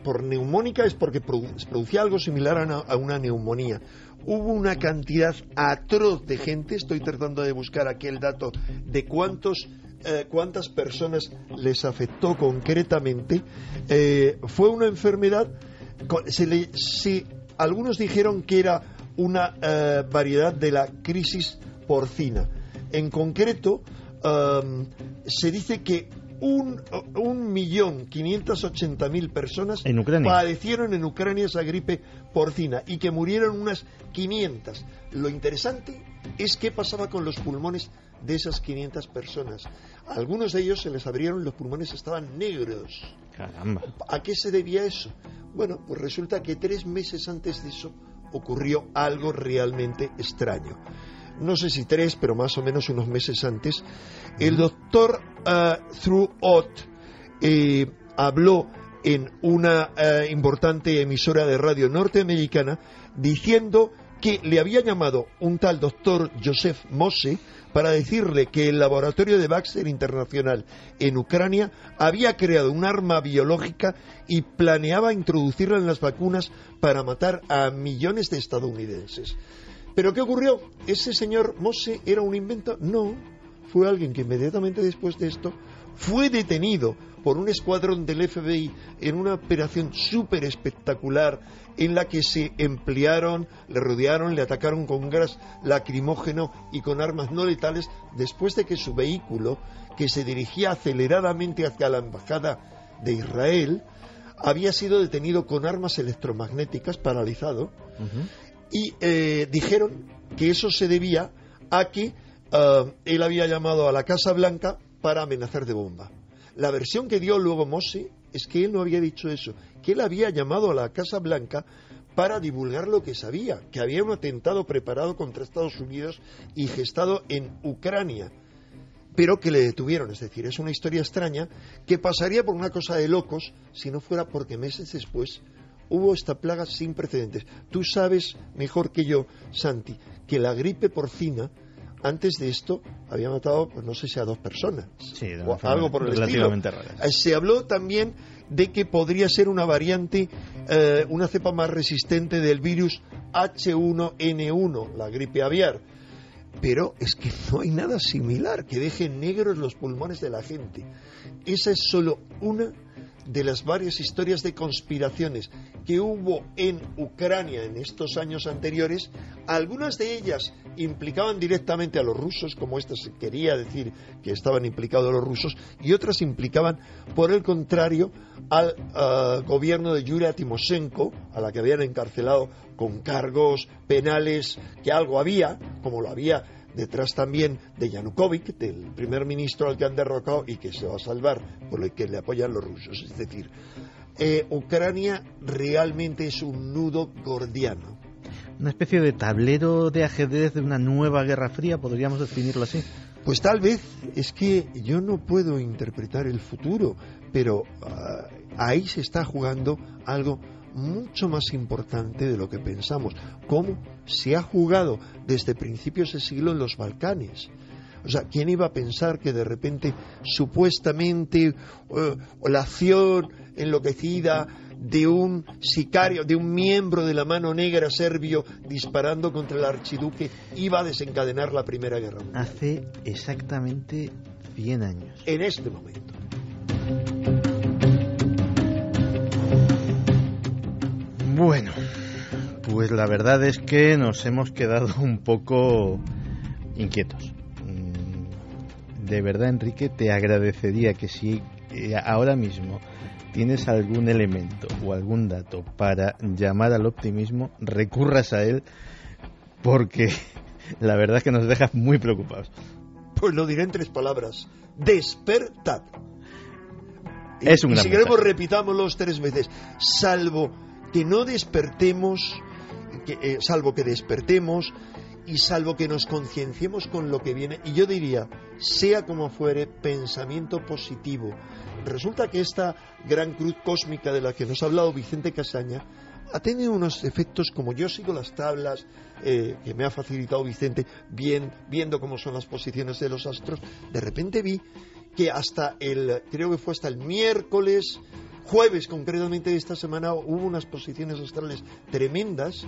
por neumónica es porque producía algo similar a una neumonía, hubo una cantidad atroz de gente, estoy tratando de buscar aquí el dato de cuántas personas les afectó concretamente, fue una enfermedad, algunos dijeron que era una variedad de la crisis porcina. En concreto, se dice que 1.580.000 personas padecieron en Ucrania esa gripe porcina y que murieron unas 500. Lo interesante es qué pasaba con los pulmones de esas 500 personas. A algunos de ellos se les abrieron, los pulmones estaban negros. Caramba. ¿A qué se debía eso? Bueno, pues resulta que 3 meses antes de eso ocurrió algo realmente extraño. No sé si 3, pero más o menos unos meses antes, el doctor Throughout habló en una importante emisora de radio norteamericana diciendo que le había llamado un tal doctor Joseph Mose para decirle que el laboratorio de Baxter Internacional en Ucrania había creado un arma biológica y planeaba introducirla en las vacunas para matar a millones de estadounidenses. ¿Pero qué ocurrió? ¿Ese señor Mose era un invento? No, fue alguien que inmediatamente después de esto fue detenido por un escuadrón del FBI en una operación súper espectacular en la que se emplearon, le rodearon, le atacaron con gas lacrimógeno y con armas no letales, después de que su vehículo, que se dirigía aceleradamente hacia la embajada de Israel, había sido detenido con armas electromagnéticas, paralizado, y dijeron que eso se debía a que él había llamado a la Casa Blanca para amenazar de bomba. La versión que dio luego Mose es que él no había dicho eso, que él había llamado a la Casa Blanca para divulgar lo que sabía, que había un atentado preparado contra Estados Unidos y gestado en Ucrania, pero que le detuvieron. Es decir, es una historia extraña que pasaría por una cosa de locos si no fuera porque meses después hubo esta plaga sin precedentes. Tú sabes mejor que yo, Santi, que la gripe porcina antes de esto había matado, pues no sé si a 2 personas, sí, o algo por el estilo. Se habló también de que podría ser una variante, una cepa más resistente del virus H1N1, la gripe aviar. Pero es que no hay nada similar que deje negros los pulmones de la gente. Esa es solo una de las varias historias de conspiraciones que hubo en Ucrania en estos años anteriores. Algunas de ellas implicaban directamente a los rusos, como esta se quería decir que estaban implicados los rusos, y otras implicaban, por el contrario, al gobierno de Yulia Timoshenko, a la que habían encarcelado con cargos penales, que algo había, como lo había detrás también de Yanukovych, del primer ministro al que han derrocado y que se va a salvar por el que le apoyan los rusos. Es decir, Ucrania realmente es un nudo gordiano. Una especie de tablero de ajedrez de una nueva guerra fría, podríamos definirlo así. Pues tal vez, es que yo no puedo interpretar el futuro, pero ahí se está jugando algo mucho más importante de lo que pensamos, como se ha jugado desde principios de siglo en los Balcanes. O sea, ¿quién iba a pensar que de repente, supuestamente, la acción enloquecida de un sicario, de un miembro de la mano negra serbio disparando contra el archiduque iba a desencadenar la Primera Guerra Mundial? Hace exactamente 100 años. En este momento. Bueno, pues la verdad es que nos hemos quedado un poco inquietos. De verdad, Enrique, te agradecería que si ahora mismo tienes algún elemento o algún dato para llamar al optimismo, recurras a él, porque la verdad es que nos dejas muy preocupados. Pues lo diré en 3 palabras: despertad. Es un gran si queremos, mensaje. repitámoslo 3 veces. Salvo que no despertemos, salvo que despertemos y salvo que nos concienciemos con lo que viene, y yo diría, sea como fuere, pensamiento positivo. Resulta que esta gran cruz cósmica de la que nos ha hablado Vicente Casaña ha tenido unos efectos, como yo sigo las tablas que me ha facilitado Vicente, viendo cómo son las posiciones de los astros. De repente vi que creo que fue hasta el miércoles, jueves concretamente de esta semana, hubo unas posiciones astrales tremendas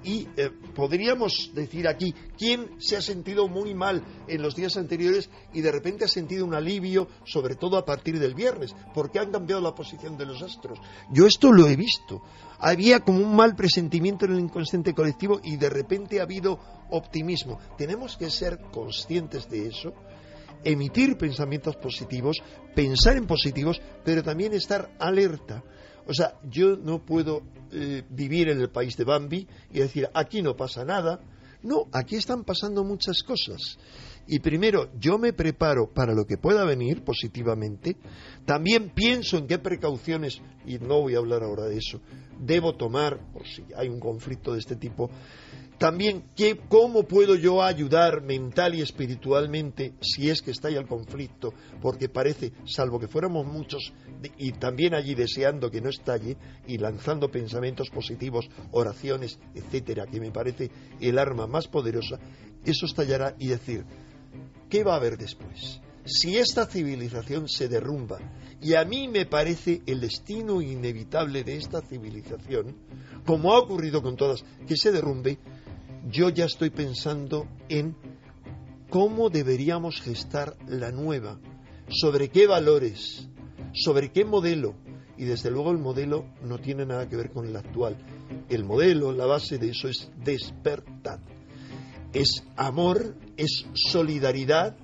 y podríamos decir aquí, ¿quién se ha sentido muy mal en los días anteriores y de repente ha sentido un alivio, sobre todo a partir del viernes, porque han cambiado la posición de los astros? Yo esto lo he visto. Había como un mal presentimiento en el inconsciente colectivo y de repente ha habido optimismo. Tenemos que ser conscientes de eso, emitir pensamientos positivos, pensar en positivos, pero también estar alerta. O sea, yo no puedo vivir en el país de Bambi y decir, aquí no pasa nada. No, aquí están pasando muchas cosas. Y primero, yo me preparo para lo que pueda venir positivamente. También pienso en qué precauciones, y no voy a hablar ahora de eso, debo tomar por si hay un conflicto de este tipo. también, ¿cómo puedo yo ayudar mental y espiritualmente si es que está ahí el conflicto? Porque parece, salvo que fuéramos muchos y también allí deseando que no estalle y lanzando pensamientos positivos, oraciones, etcétera, que me parece el arma más poderosa, eso estallará. Y decir, ¿qué va a haber después? Si esta civilización se derrumba, y a mí me parece el destino inevitable de esta civilización, como ha ocurrido con todas, que se derrumbe, yo ya estoy pensando en cómo deberíamos gestar la nueva, sobre qué valores, sobre qué modelo, y desde luego el modelo no tiene nada que ver con el actual. El modelo, la base de eso es despertar, es amor, es solidaridad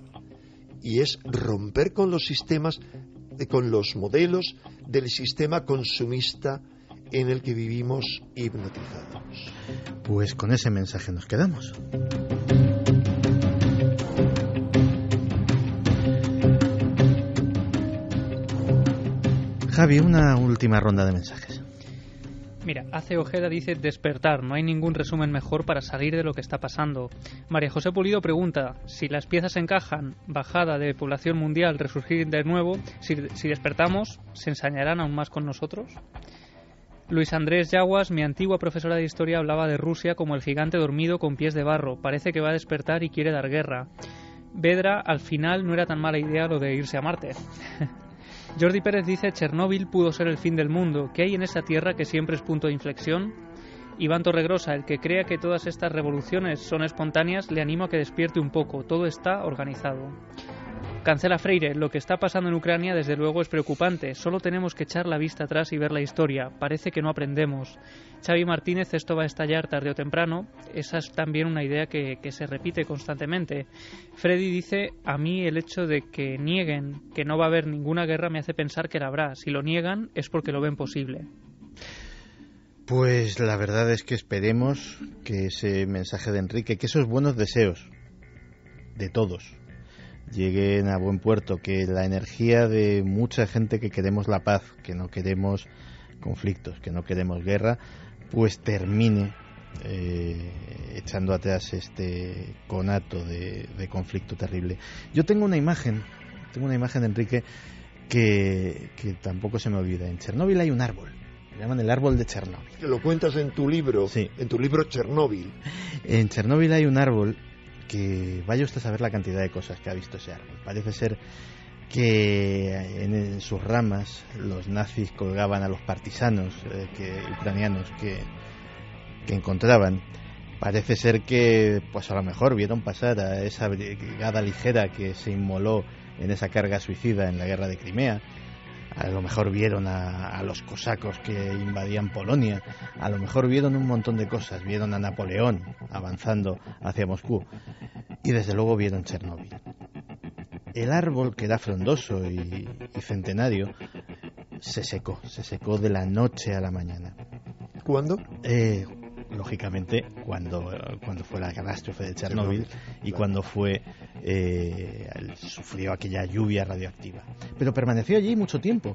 y es romper con los sistemas, con los modelos del sistema consumista en el que vivimos hipnotizados. Pues con ese mensaje nos quedamos. Javi, una última ronda de mensajes. Mira, Ace Ojeda dice despertar, no hay ningún resumen mejor para salir de lo que está pasando. María José Pulido pregunta, si las piezas encajan, bajada de población mundial, resurgir de nuevo, si despertamos, ¿se ensañarán aún más con nosotros? Luis Andrés Yaguas, mi antigua profesora de historia, hablaba de Rusia como el gigante dormido con pies de barro, parece que va a despertar y quiere dar guerra. Vedra, al final no era tan mala idea lo de irse a Marte. Jordi Pérez dice, Chernóbil pudo ser el fin del mundo. ¿Qué hay en esa tierra que siempre es punto de inflexión? Iván Torregrosa, el que crea que todas estas revoluciones son espontáneas, le animo a que despierte un poco. Todo está organizado. Cancela Freire, lo que está pasando en Ucrania desde luego es preocupante. Solo tenemos que echar la vista atrás y ver la historia. Parece que no aprendemos. Xavi Martínez, esto va a estallar tarde o temprano. Esa es también una idea que se repite constantemente. Freddy dice, a mí el hecho de que nieguen que no va a haber ninguna guerra me hace pensar que la habrá. Si lo niegan es porque lo ven posible. Pues la verdad es que esperemos que ese mensaje de Enrique, que esos buenos deseos de todos lleguen a buen puerto, que la energía de mucha gente que queremos la paz, que no queremos conflictos, que no queremos guerra, pues termine echando atrás este conato de conflicto terrible. Yo tengo una imagen, Enrique, que tampoco se me olvida. En Chernóbil hay un árbol, le llaman el árbol de Chernóbil. Lo cuentas en tu libro, sí. En tu libro Chernóbil. En Chernóbil hay un árbol que vaya usted a saber la cantidad de cosas que ha visto ese árbol. Parece ser que en sus ramas los nazis colgaban a los partisanos ucranianos que encontraban. Parece ser que pues a lo mejor vieron pasar a esa brigada ligera que se inmoló en esa carga suicida en la guerra de Crimea. A lo mejor vieron a los cosacos que invadían Polonia. A lo mejor vieron un montón de cosas. Vieron a Napoleón avanzando hacia Moscú. Y desde luego vieron Chernóbil. El árbol, que era frondoso y centenario, se secó de la noche a la mañana. ¿Cuándo? Lógicamente cuando fue la catástrofe de Chernóbil y claro, cuando sufrió aquella lluvia radioactiva. Pero permaneció allí mucho tiempo,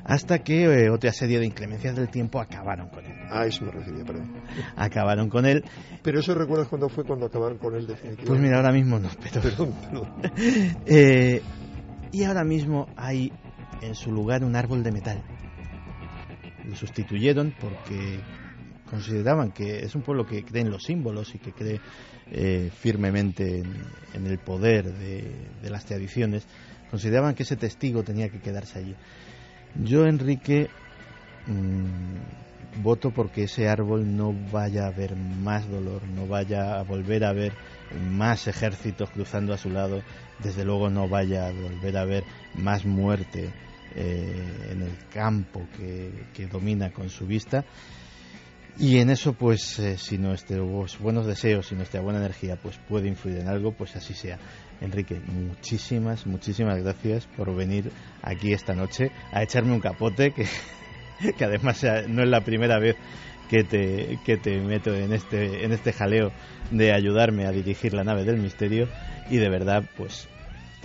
hasta que otra serie de inclemencias del tiempo acabaron con él. Ah, eso me refería, perdón. Acabaron con él. ¿Pero eso recuerdas cuándo fue cuando acabaron con él definitivamente? Pues mira, ahora mismo no, pero... Perdón. Y ahora mismo hay en su lugar un árbol de metal. Lo sustituyeron porque consideraban que es un pueblo que cree en los símbolos y que cree firmemente en el poder de las tradiciones. Consideraban que ese testigo tenía que quedarse allí. Yo, Enrique, voto porque ese árbol no vaya a haber más dolor, no vaya a volver a haber más ejércitos cruzando a su lado, desde luego no vaya a volver a haber más muerte en el campo que domina con su vista. Y en eso, pues, si nuestros buenos deseos y nuestra buena energía pues puede influir en algo, pues así sea. Enrique, muchísimas gracias por venir aquí esta noche a echarme un capote, que además no es la primera vez que te meto en este jaleo de ayudarme a dirigir la nave del misterio, y de verdad, pues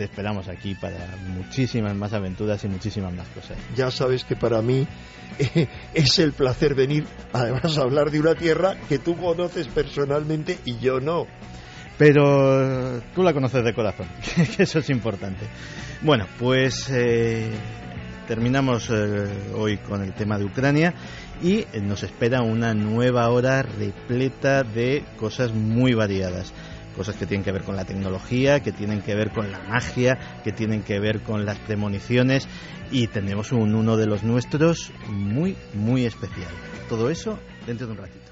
te esperamos aquí para muchísimas más aventuras y muchísimas más cosas. Ya sabes que para mí es el placer venir, además, a hablar de una tierra que tú conoces personalmente y yo no. Pero tú la conoces de corazón, que eso es importante. Bueno, pues terminamos hoy con el tema de Ucrania y nos espera una nueva hora repleta de cosas muy variadas. Cosas que tienen que ver con la tecnología, que tienen que ver con la magia, que tienen que ver con las premoniciones, y tenemos uno de los nuestros muy, muy especial. Todo eso dentro de un ratito.